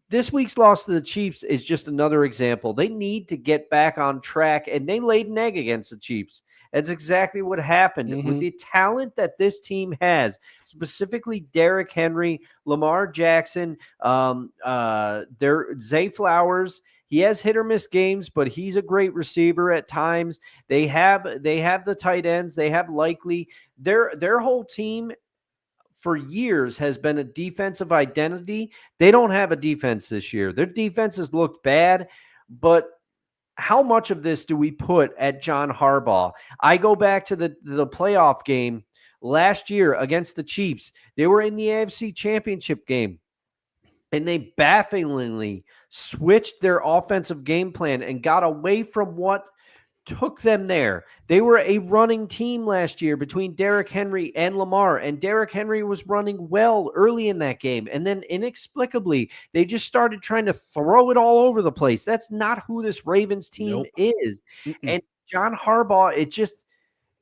This week's loss to the Chiefs is just another example. They need to get back on track, and they laid an egg against the Chiefs. That's exactly what happened. With the talent that this team has, specifically Derrick Henry, Lamar Jackson, Zay Flowers. He has hit or miss games, but he's a great receiver at times. They have the tight ends. They have Likely. Their whole team for years has been a defensive identity. They don't have a defense this year. Their defense has looked bad, but how much of this do we put at John Harbaugh? I go back to the playoff game last year against the Chiefs. They were in the AFC Championship game, and they bafflingly switched their offensive game plan and got away from what took them there. They were a running team last year between Derrick Henry and Lamar, and Derrick Henry was running well early in that game. And then inexplicably, they just started trying to throw it all over the place. That's not who this Ravens team is. And John Harbaugh,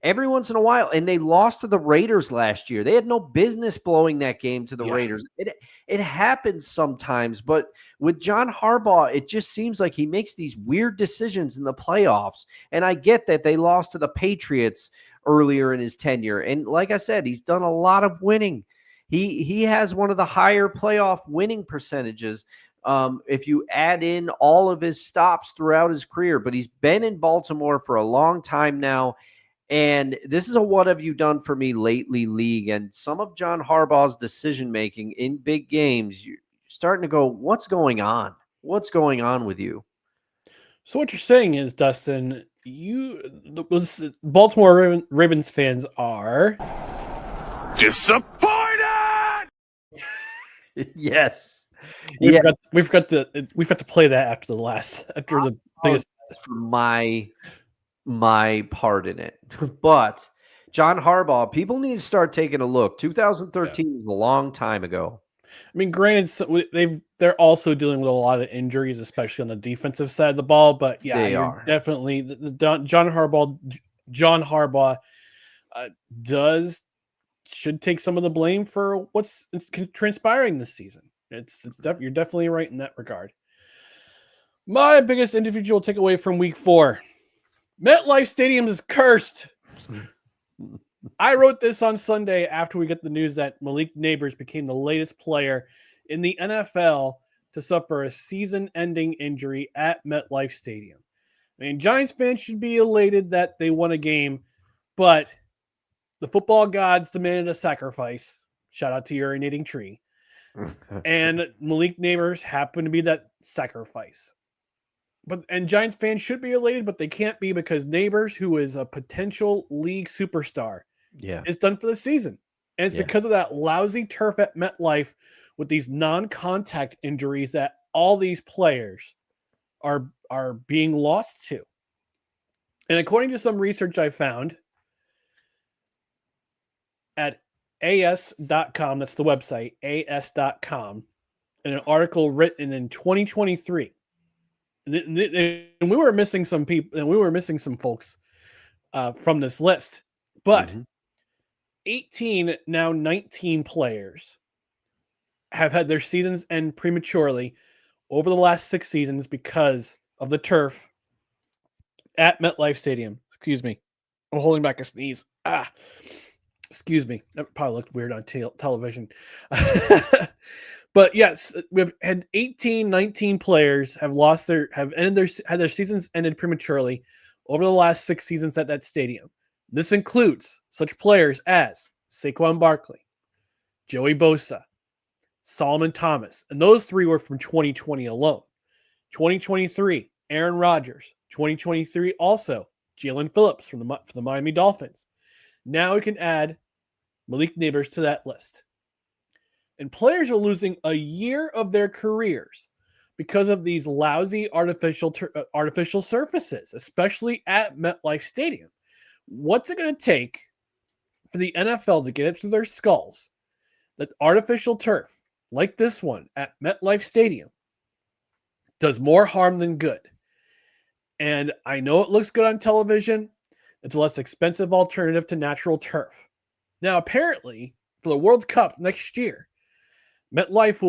every once in a while. And they lost to the Raiders last year. They had no business blowing that game to the Raiders. It happens sometimes, but with John Harbaugh, it just seems like he makes these weird decisions in the playoffs. And I get that they lost to the Patriots earlier in his tenure. And like I said, he's done a lot of winning. He has one of the higher playoff winning percentages if you add in all of his stops throughout his career. But he's been in Baltimore for a long time now. And this is a what have you done for me lately league. And some of John Harbaugh's decision-making in big games, you're starting to go, what's going on? What's going on with you? So what you're saying is, Dustin, Baltimore Ravens fans are Disappointed! Yes. we've got to play that after the biggest my part in it. But John Harbaugh, people need to start taking a look. 2013 is a long time ago. I mean, granted, they're also dealing with a lot of injuries, especially on the defensive side of the ball. But yeah, They are definitely John Harbaugh should take some of the blame for what's transpiring this season. You're definitely right in that regard. My biggest individual takeaway from Week 4: MetLife Stadium is cursed. I wrote this on Sunday after we got the news that Malik Neighbors became the latest player in the NFL to suffer a season-ending injury at MetLife Stadium. I mean, Giants fans should be elated that they won a game, but the football gods demanded a sacrifice. Shout out to Urinating Tree. And Malik Neighbors happened to be that sacrifice. And Giants fans should be elated, but they can't be because Neighbors, who is a potential league superstar, is done for the season. And it's because of that lousy turf at MetLife with these non-contact injuries that all these players are being lost to. And according to some research I found at as.com, that's the website, as.com, in an article written in 2023, and we were missing some people, and we were missing some folks from this list, but 18, now 19 players have had their seasons end prematurely over the last 6 seasons because of the turf at MetLife Stadium. Excuse me. I'm holding back a sneeze. Excuse me. That probably looked weird on television. But yes, we've had 18, 19 players had their seasons ended prematurely over the last 6 seasons at that stadium. This includes such players as Saquon Barkley, Joey Bosa, Solomon Thomas, and those 3 were from 2020 alone. 2023, Aaron Rodgers. 2023 also Jalen Phillips from the Miami Dolphins. Now we can add Malik Neighbors to that list. And players are losing a year of their careers because of these lousy artificial surfaces, especially at MetLife Stadium. What's it going to take for the NFL to get it through their skulls that artificial turf, like this one at MetLife Stadium, does more harm than good? And I know it looks good on television. It's a less expensive alternative to natural turf. Now, apparently, for the World Cup next year, MetLife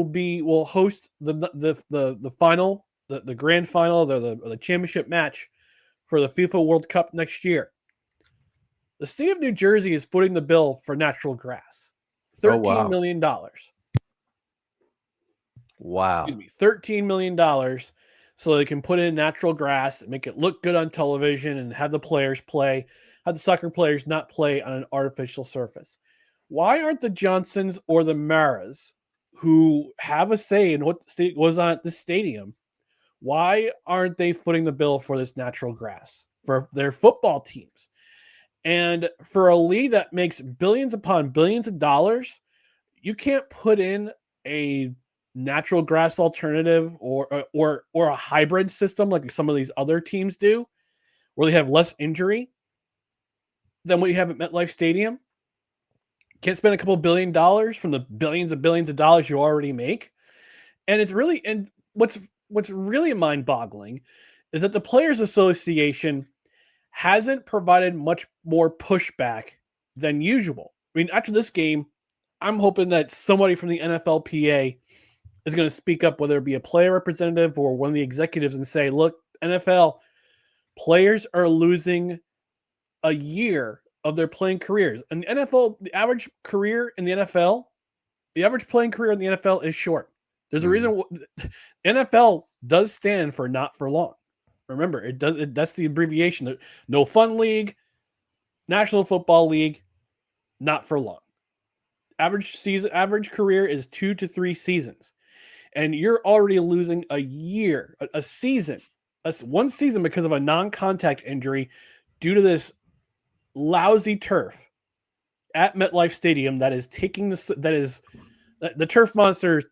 will host the final, the grand final, the championship match for the FIFA World Cup next year. The state of New Jersey is footing the bill for natural grass. $13 million. Wow. Excuse me, $13 million so they can put in natural grass and make it look good on television and have the players play, have the soccer players not play on an artificial surface. Why aren't the Johnsons or the Maras, who have a say in what goes on at this stadium, why aren't they footing the bill for this natural grass for their football teams? And for a league that makes billions upon billions of dollars, you can't put in a natural grass alternative or a hybrid system like some of these other teams do, where they have less injury than what you have at MetLife Stadium. Can't spend a couple $1 billion from the billions of dollars you already make. And it's really, and what's really mind-boggling is that the Players Association hasn't provided much more pushback than usual. I mean, after this game, I'm hoping that somebody from the NFLPA is going to speak up, whether it be a player representative or one of the executives, and say, look, NFL, players are losing a year of their playing careers. And the NFL, the average career in the NFL, the average playing career in the NFL is short. There's a reason NFL does stand for not for long. Remember, it does. That's the abbreviation. No Fun League, National Football League, not for long. Average career is 2 to 3 seasons, and you're already losing a year, a season, one season because of a non-contact injury due to this lousy turf at MetLife Stadium that is taking the turf monster.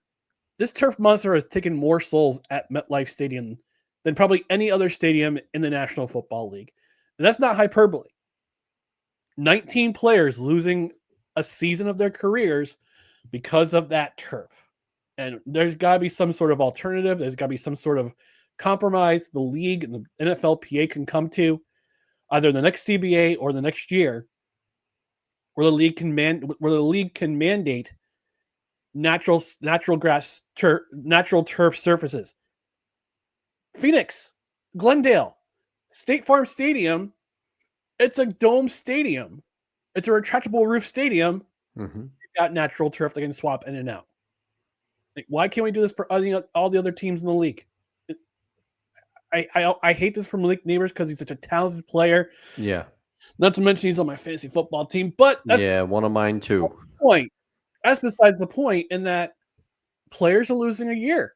This turf monster has taken more souls at MetLife Stadium than probably any other stadium in the National Football League. And that's not hyperbole. 19 players losing a season of their careers because of that turf. And there's got to be some sort of alternative. There's got to be some sort of compromise the league and the NFLPA can come to, either the next CBA or the next year, where the league can mandate natural turf surfaces. Phoenix, Glendale, State Farm Stadium, it's a dome stadium. It's a retractable roof stadium. Mm-hmm. You've got natural turf that can swap in and out. Like, why can't we do this for all the other teams in the league? I hate this from Malik Neighbors because he's such a talented player. Yeah. Not to mention he's on my fantasy football team, but that's one of mine too. Point. That's besides the point, in that players are losing a year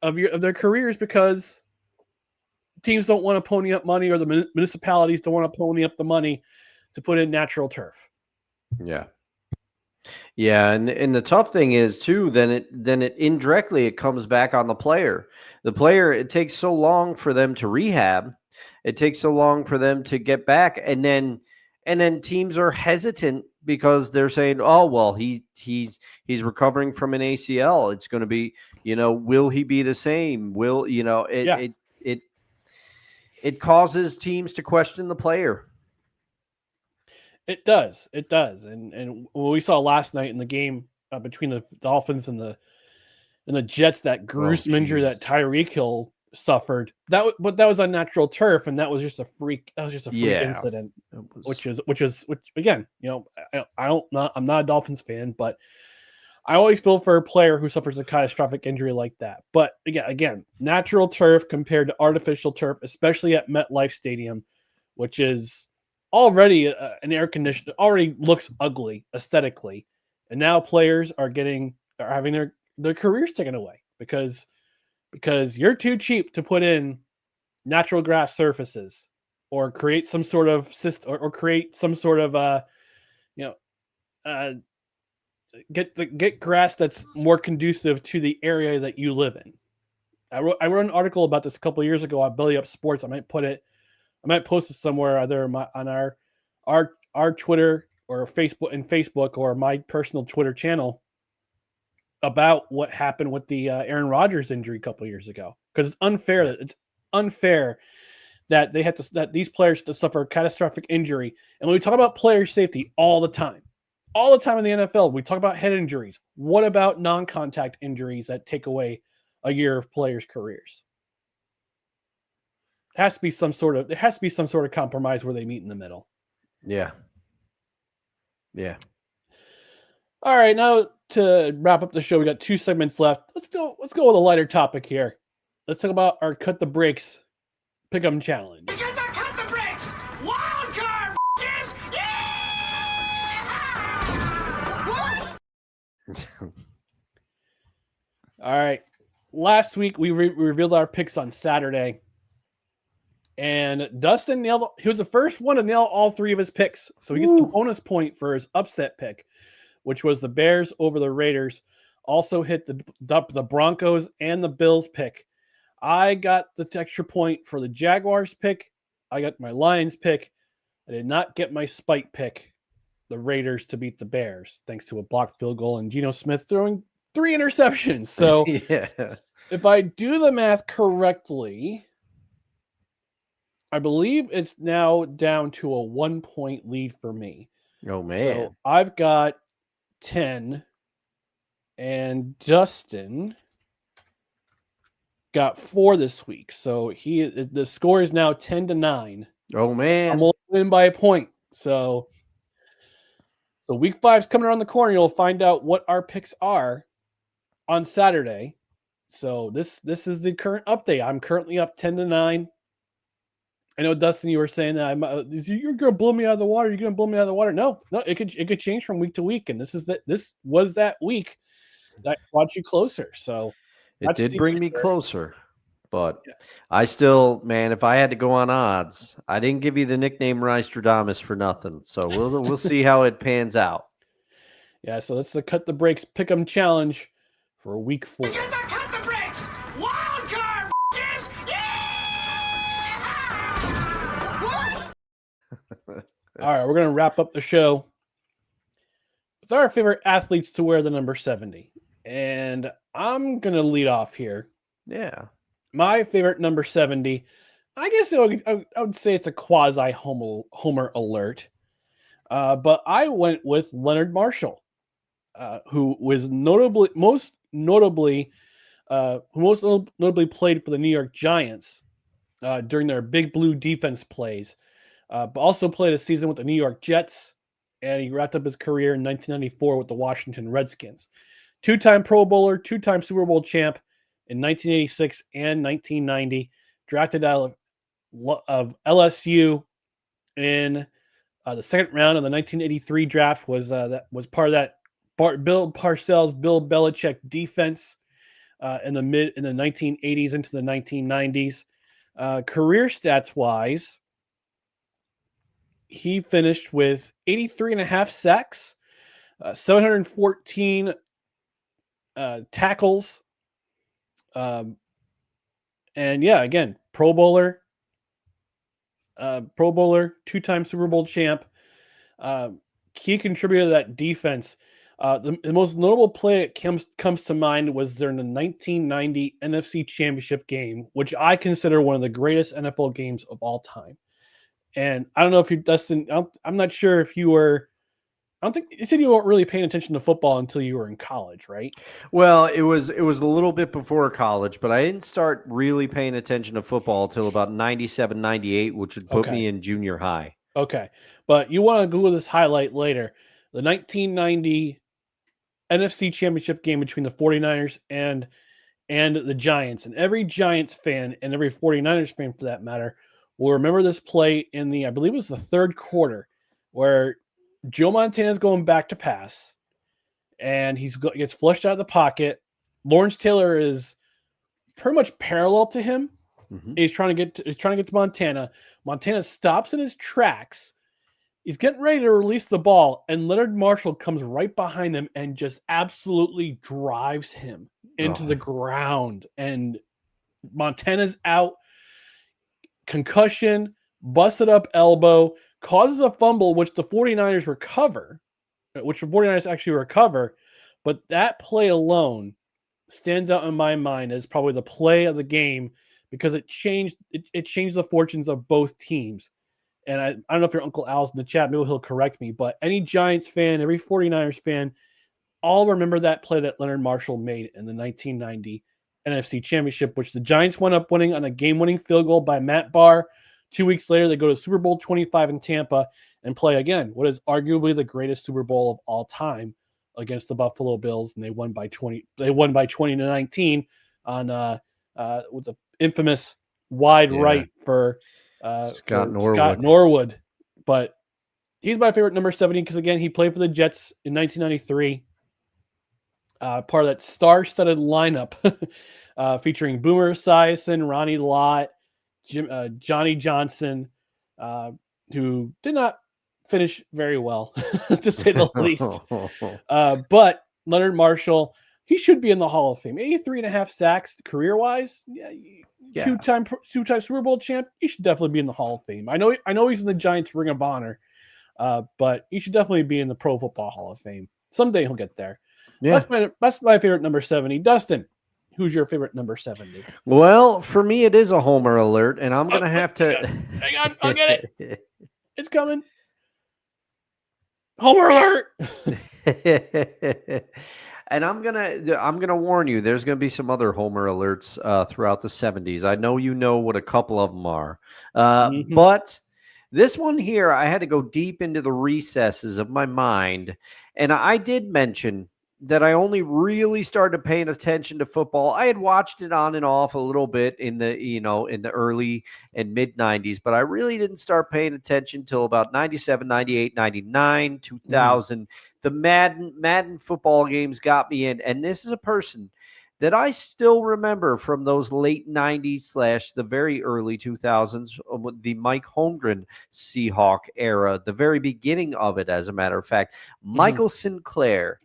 of their careers because teams don't want to pony up money, or the municipalities don't want to pony up the money to put in natural turf. Yeah. Yeah, and the tough thing is too, then it indirectly it comes back on the player. The player, it takes so long for them to rehab. It takes so long for them to get back, and then teams are hesitant because they're saying, "Oh, well, he's recovering from an ACL. It's going to be, will he be the same? Will, it causes teams to question the player." It does. And what we saw last night in the game between the Dolphins and the Jets, that gruesome injury that Tyreek Hill suffered, but that was on natural turf, and that was just a freak. That was just a freak incident, which again, I'm not a Dolphins fan, but I always feel for a player who suffers a catastrophic injury like that. But again, natural turf compared to artificial turf, especially at MetLife Stadium, which is already an air conditioner, already looks ugly aesthetically, and now players are having their careers taken away because you're too cheap to put in natural grass surfaces or create some sort of system or create some sort of get grass that's more conducive to the area that you live in. I wrote an article about this a couple of years ago on Belly Up Sports. I might post it somewhere, either on our Twitter or Facebook or my personal Twitter channel, about what happened with the Aaron Rodgers injury a couple of years ago. Because it's unfair that these players to suffer a catastrophic injury. And when we talk about player safety all the time in the NFL, we talk about head injuries. What about non-contact injuries that take away a year of players' careers? There has to be some sort of compromise where they meet in the middle. Yeah. Yeah. All right, now to wrap up the show, we got 2 segments left. Let's go with a lighter topic here. Let's talk about our Cut the Brakes Pick'em Challenge. Because I cut the brakes! Wild card, bitches! Yeah! What? All right. Last week, we revealed our picks on Saturday. And Dustin he was the first one to nail all 3 of his picks. So he gets a bonus point for his upset pick, which was the Bears over the Raiders. Also hit the Broncos and the Bills pick. I got the extra point for the Jaguars pick. I got my Lions pick. I did not get my spite pick, the Raiders to beat the Bears, thanks to a blocked field goal and Geno Smith throwing 3 interceptions. So yeah. If I do the math correctly, I believe it's now down to a 1-point lead for me. Oh, man. So I've got 10, and Dustin got 4 this week. So the score is now 10-9. Oh, I'm man. only winning by a point. So week 5's coming around the corner. You'll find out what our picks are on Saturday. So this is the current update. I'm currently up 10-9. I know, Dustin, you were saying that you're going to blow me out of the water. You're going to blow me out of the water. No, it could change from week to week, and this was that week that brought you closer. So It did bring me closer, but Yeah. I still, man, if I had to go on odds, I didn't give you the nickname Rystradamus for nothing. So we'll see how it pans out. Yeah, so that's the Cut the Breaks Pick'em Challenge for week 4. Because I cut the brakes! Wild card, bitches! Yeah! What? All right, we're going to wrap up the show with our favorite athletes to wear the number 70. And I'm going to lead off here. Yeah. My favorite number 70, I guess I would say it's a quasi-Homer alert. But I went with Leonard Marshall, who was most notably played for the New York Giants during their big blue defense plays, but also played a season with the New York Jets, and he wrapped up his career in 1994 with the Washington Redskins. 2-time Pro Bowler, 2-time Super Bowl champ in 1986 and 1990, drafted out of LSU in the second round of the 1983 draft. Was part of that Bill Parcells, Bill Belichick defense in the 1980s into the 1990s. Career stats wise, he finished with 83.5 sacks, 714 tackles, and yeah, again, Pro Bowler, 2-time Super Bowl champ, key contributor to that defense. The most notable play that comes to mind was during the 1990 NFC Championship game, which I consider one of the greatest NFL games of all time. And I don't know if you, Dustin, I'm not sure if you were. I don't think you said you weren't really paying attention to football until you were in college, right? Well, it was a little bit before college, but I didn't start really paying attention to football until about 97, 98, which would put me in junior high. Okay. But you want to Google this highlight later. The 1990 NFC Championship game between the 49ers and the Giants. And every Giants fan and every 49ers fan, for that matter, will remember this play in I believe it was the third quarter, where Joe Montana's going back to pass, and he gets flushed out of the pocket. Lawrence Taylor is pretty much parallel to him. Mm-hmm. He's trying to get to Montana. Montana stops in his tracks. He's getting ready to release the ball, and Leonard Marshall comes right behind him and just absolutely drives him into the ground. And Montana's out. Concussion, busted up elbow, causes a fumble, which the 49ers actually recover. But that play alone stands out in my mind as probably the play of the game, because it changed the fortunes of both teams. And I don't know if your Uncle Al's in the chat, maybe he'll correct me, but any Giants fan, every 49ers fan, all remember that play that Leonard Marshall made in the 1990 NFC Championship, which the Giants wound up winning on a game-winning field goal by Matt Barr. 2 weeks later, they go to Super Bowl 25 in Tampa and play again what is arguably the greatest Super Bowl of all time against the Buffalo Bills, and they won by 20. They won by 20-19 on with the infamous wide right for Scott Norwood. But he's my favorite number 70 because, again, he played for the Jets in 1993. Part of that star-studded lineup featuring Boomer Esiason, Ronnie Lott, Johnny Johnson, who did not finish very well, to say the least. But Leonard Marshall, he should be in the Hall of Fame. 83.5 sacks career-wise. Yeah. Two-time Super Bowl champ. He should definitely be in the Hall of Fame. I know he's in the Giants Ring of Honor, but he should definitely be in the Pro Football Hall of Fame. Someday he'll get there. Yeah. That's my favorite number 70. Dustin, who's your favorite number 70? Well, for me, it is a homer alert, and I'm gonna have to. Hang on, I'll get it. It's coming. Homer alert. And I'm gonna warn you. There's gonna be some other homer alerts throughout the 70s. I know you know what a couple of them are, but this one here, I had to go deep into the recesses of my mind, and I did mention that I only really started paying attention to football. I had watched it on and off a little bit in the early and mid 90s, but I really didn't start paying attention till about 97, 98, 99, 2000. The Madden football games got me in, and this is a person that I still remember from those late 90s / the very early 2000s, the Mike Holmgren Seahawk era, the very beginning of it, as a matter of fact. Michael Sinclair,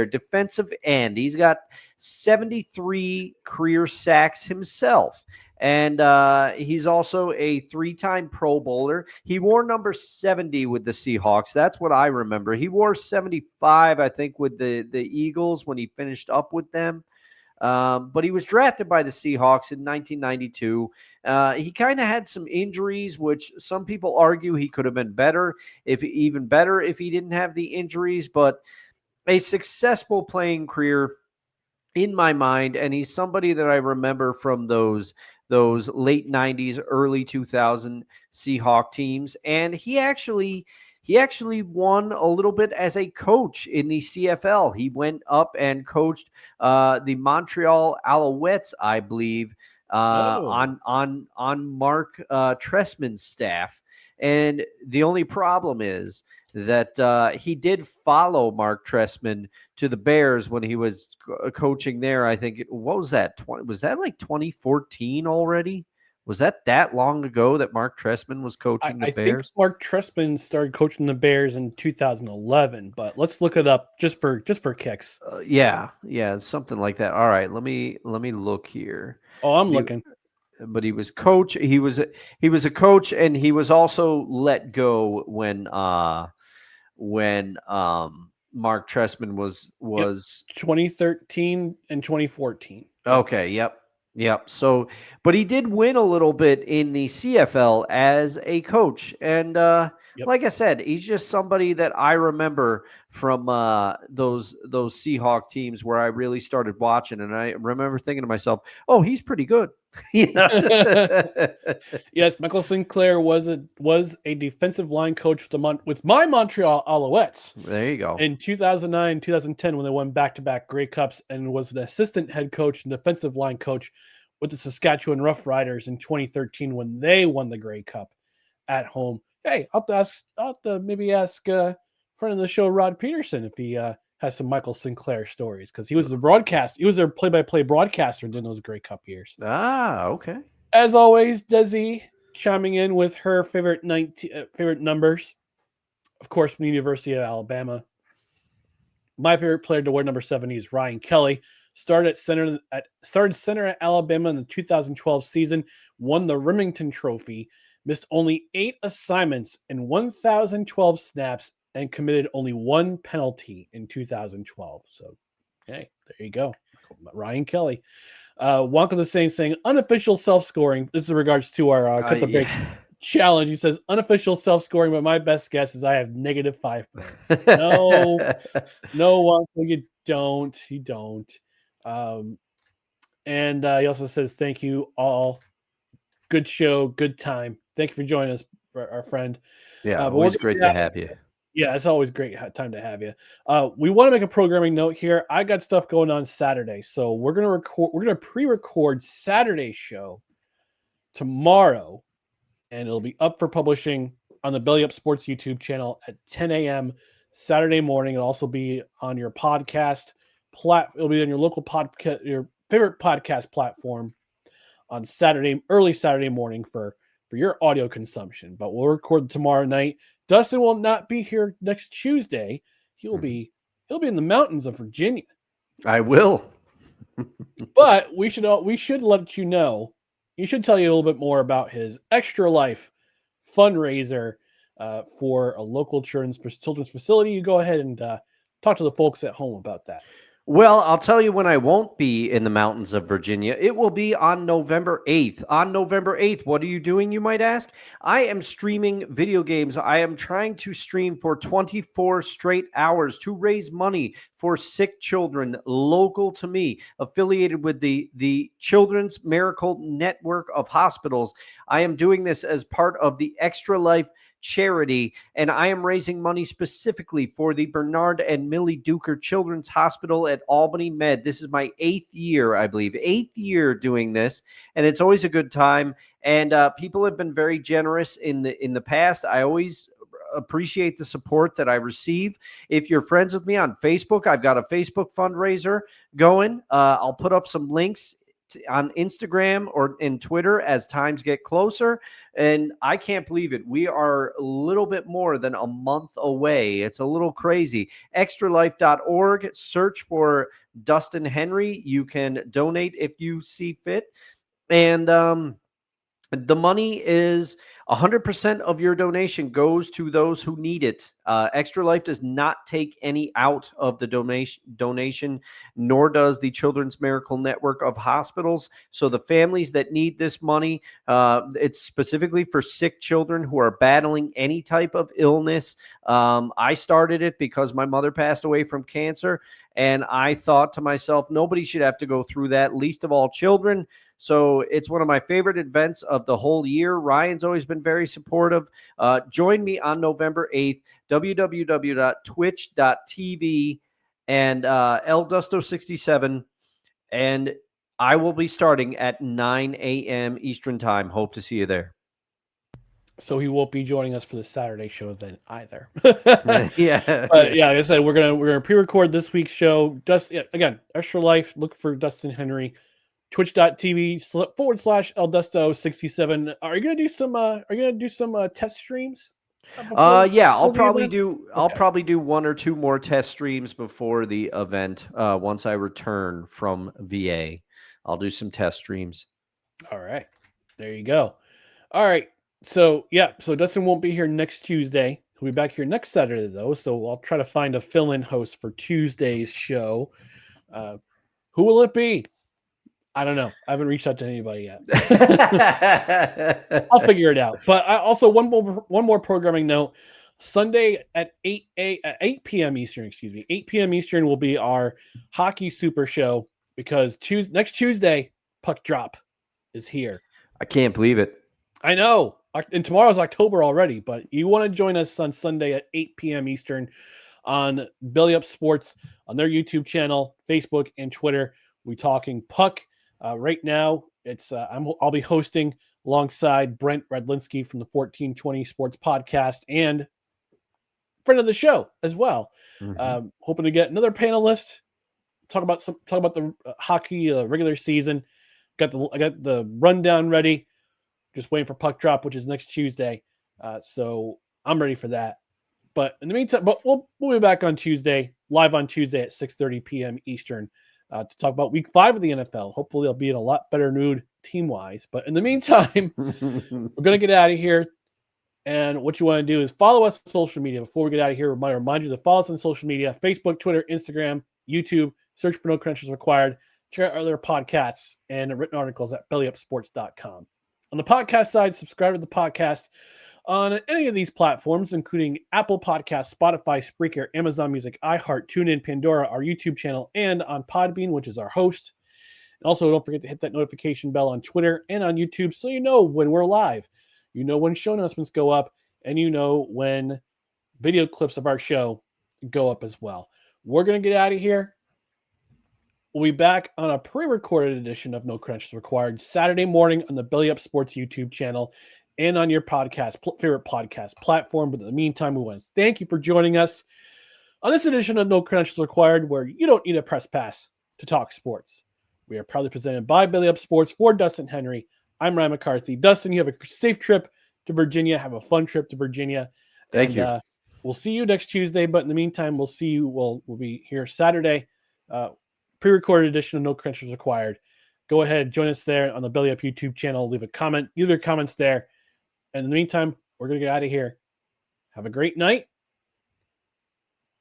defensive end. He's got 73 career sacks himself. And he's also a 3-time Pro Bowler. He wore number 70 with the Seahawks. That's what I remember. He wore 75, I think, with the Eagles when he finished up with them. But he was drafted by the Seahawks in 1992. He kind of had some injuries, which some people argue he could have been better, if he didn't have the injuries. But a successful playing career in my mind, and he's somebody that I remember from those late 90s, early 2000 Seahawk teams. And he actually won a little bit as a coach in the CFL. He went up and coached the Montreal Alouettes, I believe, on Mark Trestman's staff. And the only problem is that he did follow Mark Trestman to the Bears when he was coaching there. I think, what was that? Was that like 2014 already? Was that long ago that Mark Trestman was coaching the Bears? I think Mark Trestman started coaching the Bears in 2011, but let's look it up just for kicks. Yeah, something like that. All right, let me look here. Oh, I'm looking. But he was coach. He was a coach, and he was also let go when Mark Trestman was 2013 and 2014. Okay, yep. So, but he did win a little bit in the CFL as a coach, and like I said, he's just somebody that I remember from those Seahawk teams where I really started watching, and I remember thinking to myself, "Oh, he's pretty good." Yes, Michael Sinclair was a defensive line coach with my Montreal Alouettes. There you go. In 2009, 2010, when they won back-to-back Grey Cups, and was the assistant head coach and defensive line coach with the Saskatchewan Roughriders in 2013 when they won the Grey Cup at home. Hey, I'll have to maybe ask friend of the show, Rod Peterson, if he has some Michael Sinclair stories, because he was their play-by-play broadcaster during those Grey Cup years. Ah, okay. As always, Desi chiming in with her favorite numbers. Of course, from the University of Alabama. My favorite player to wear number 70 is Ryan Kelly. Started center at Alabama in the 2012 season, won the Remington Trophy, missed only 8 assignments in 1,012 snaps, and committed only 1 penalty in 2012. So, hey, there you go. Ryan Kelly. Wonka the Saint saying unofficial self-scoring. This is in regards to our cut the breaks challenge. He says unofficial self-scoring, but my best guess is I have -5 points. No, Wonka, you don't. You don't. And he also says thank you all. Good show, good time. Thank you for joining us, our friend. Yeah, always great to have you. Yeah, it's always great time to have you. We want to make a programming note here. I got stuff going on Saturday, so we're gonna pre-record Saturday's show tomorrow, and it'll be up for publishing on the Belly Up Sports YouTube channel at 10 a.m. Saturday morning. It'll also be on your podcast it'll be on your local podcast, your favorite podcast platform on early Saturday morning for your audio consumption. But we'll record tomorrow night. Dustin will not be here next Tuesday. He'll be in the mountains of Virginia. I will. But we should let you know. He should tell you a little bit more about his Extra Life fundraiser for a local children's facility. You go ahead and talk to the folks at home about that. Well, I'll tell you when I won't be in the mountains of Virginia. It will be on November 8th. On November 8th, what are you doing, you might ask? I am streaming video games. I am trying to stream for 24 straight hours to raise money for sick children local to me, affiliated with the Children's Miracle Network of Hospitals. I am doing this as part of the Extra Life charity, and I am raising money specifically for the Bernard and Millie Duker Children's Hospital at Albany Med. This is my 8th year, I believe, 8th year doing this, and it's always a good time. And people have been very generous in the past. I always appreciate the support that I receive. If you're friends with me on Facebook, I've got a Facebook fundraiser going. I'll put up some links on Instagram or in Twitter as times get closer. And I can't believe it. We are a little bit more than a month away. It's a little crazy. Extralife.org. Search for Dustin Henry. You can donate if you see fit. And the money is 100% of your donation goes to those who need it. Extra Life does not take any out of the donation, nor does the Children's Miracle Network of Hospitals. So the families that need this money, it's specifically for sick children who are battling any type of illness. I started it because my mother passed away from cancer, and I thought to myself, nobody should have to go through that, least of all children. So it's one of my favorite events of the whole year. Ryan's always been very supportive. Join me on November 8th, www.twitch.tv and LDusto67. And I will be starting at 9 a.m. Eastern time. Hope to see you there. So he won't be joining us for the Saturday show then either. Yeah. But yeah, like I said, we're gonna pre-record this week's show. Again, Extra Life. Look for Dustin Henry. Twitch.tv/LDusto67. Are you gonna do some test streams? Yeah, I'll before the probably event? do. I'll probably do 1 or 2 more test streams before the event. Once I return from VA, I'll do some test streams. All right, there you go. All right, so Dustin won't be here next Tuesday. He'll be back here next Saturday though. So I'll try to find a fill-in host for Tuesday's show. Who will it be? I don't know. I haven't reached out to anybody yet. I'll figure it out. But I also one more programming note. Sunday at 8 p.m. Eastern, 8 p.m. Eastern will be our Hockey Super Show because next Tuesday, Puck Drop is here. I can't believe it. I know. And tomorrow's October already, but you want to join us on Sunday at 8 p.m. Eastern on Belly Up Sports on their YouTube channel, Facebook, and Twitter. We're talking puck. Right now, I'll be hosting alongside Brent Redlinski from the 1420 Sports Podcast and friend of the show as well. Mm-hmm. Hoping to get another panelist. Talk about the hockey regular season. I got the rundown ready. Just waiting for Puck Drop, which is next Tuesday. So I'm ready for that. But in the meantime, we'll be back on Tuesday, live on Tuesday at 6:30 p.m. Eastern. To talk about week 5 of the NFL. Hopefully they'll be in a lot better mood team-wise. But in the meantime, we're going to get out of here. And what you want to do is follow us on social media. Before we get out of here, I remind you to follow us on social media, Facebook, Twitter, Instagram, YouTube. Search for No Credentials Required. Check out our other podcasts and written articles at bellyupsports.com. On the podcast side, subscribe to the podcast on any of these platforms, including Apple Podcasts, Spotify, Spreaker, Amazon Music, iHeart, TuneIn, Pandora, our YouTube channel, and on Podbean, which is our host. And also, don't forget to hit that notification bell on Twitter and on YouTube so you know when we're live. You know when show announcements go up, and you know when video clips of our show go up as well. We're going to get out of here. We'll be back on a pre-recorded edition of No Credentials Required Saturday morning on the Belly Up Sports YouTube channel and on your favorite podcast platform. But in the meantime, we want to thank you for joining us on this edition of No Credentials Required, where you don't need a press pass to talk sports. We are proudly presented by Belly Up Sports for Dustin Henry. I'm Ryan McCarthy. Dustin, you have a safe trip to Virginia. Have a fun trip to Virginia. Thank you. We'll see you next Tuesday. But in the meantime, we'll see you. We'll be here Saturday. Pre-recorded edition of No Credentials Required. Go ahead, join us there on the Belly Up YouTube channel. Leave a comment. Leave your comments there. And in the meantime, we're going to get out of here. Have a great night.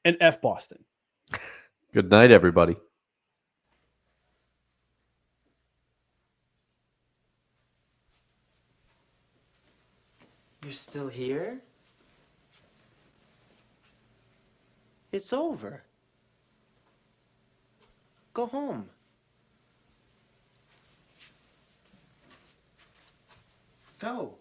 And F Boston. Good night, everybody. You're still here? It's over. Go home. Go.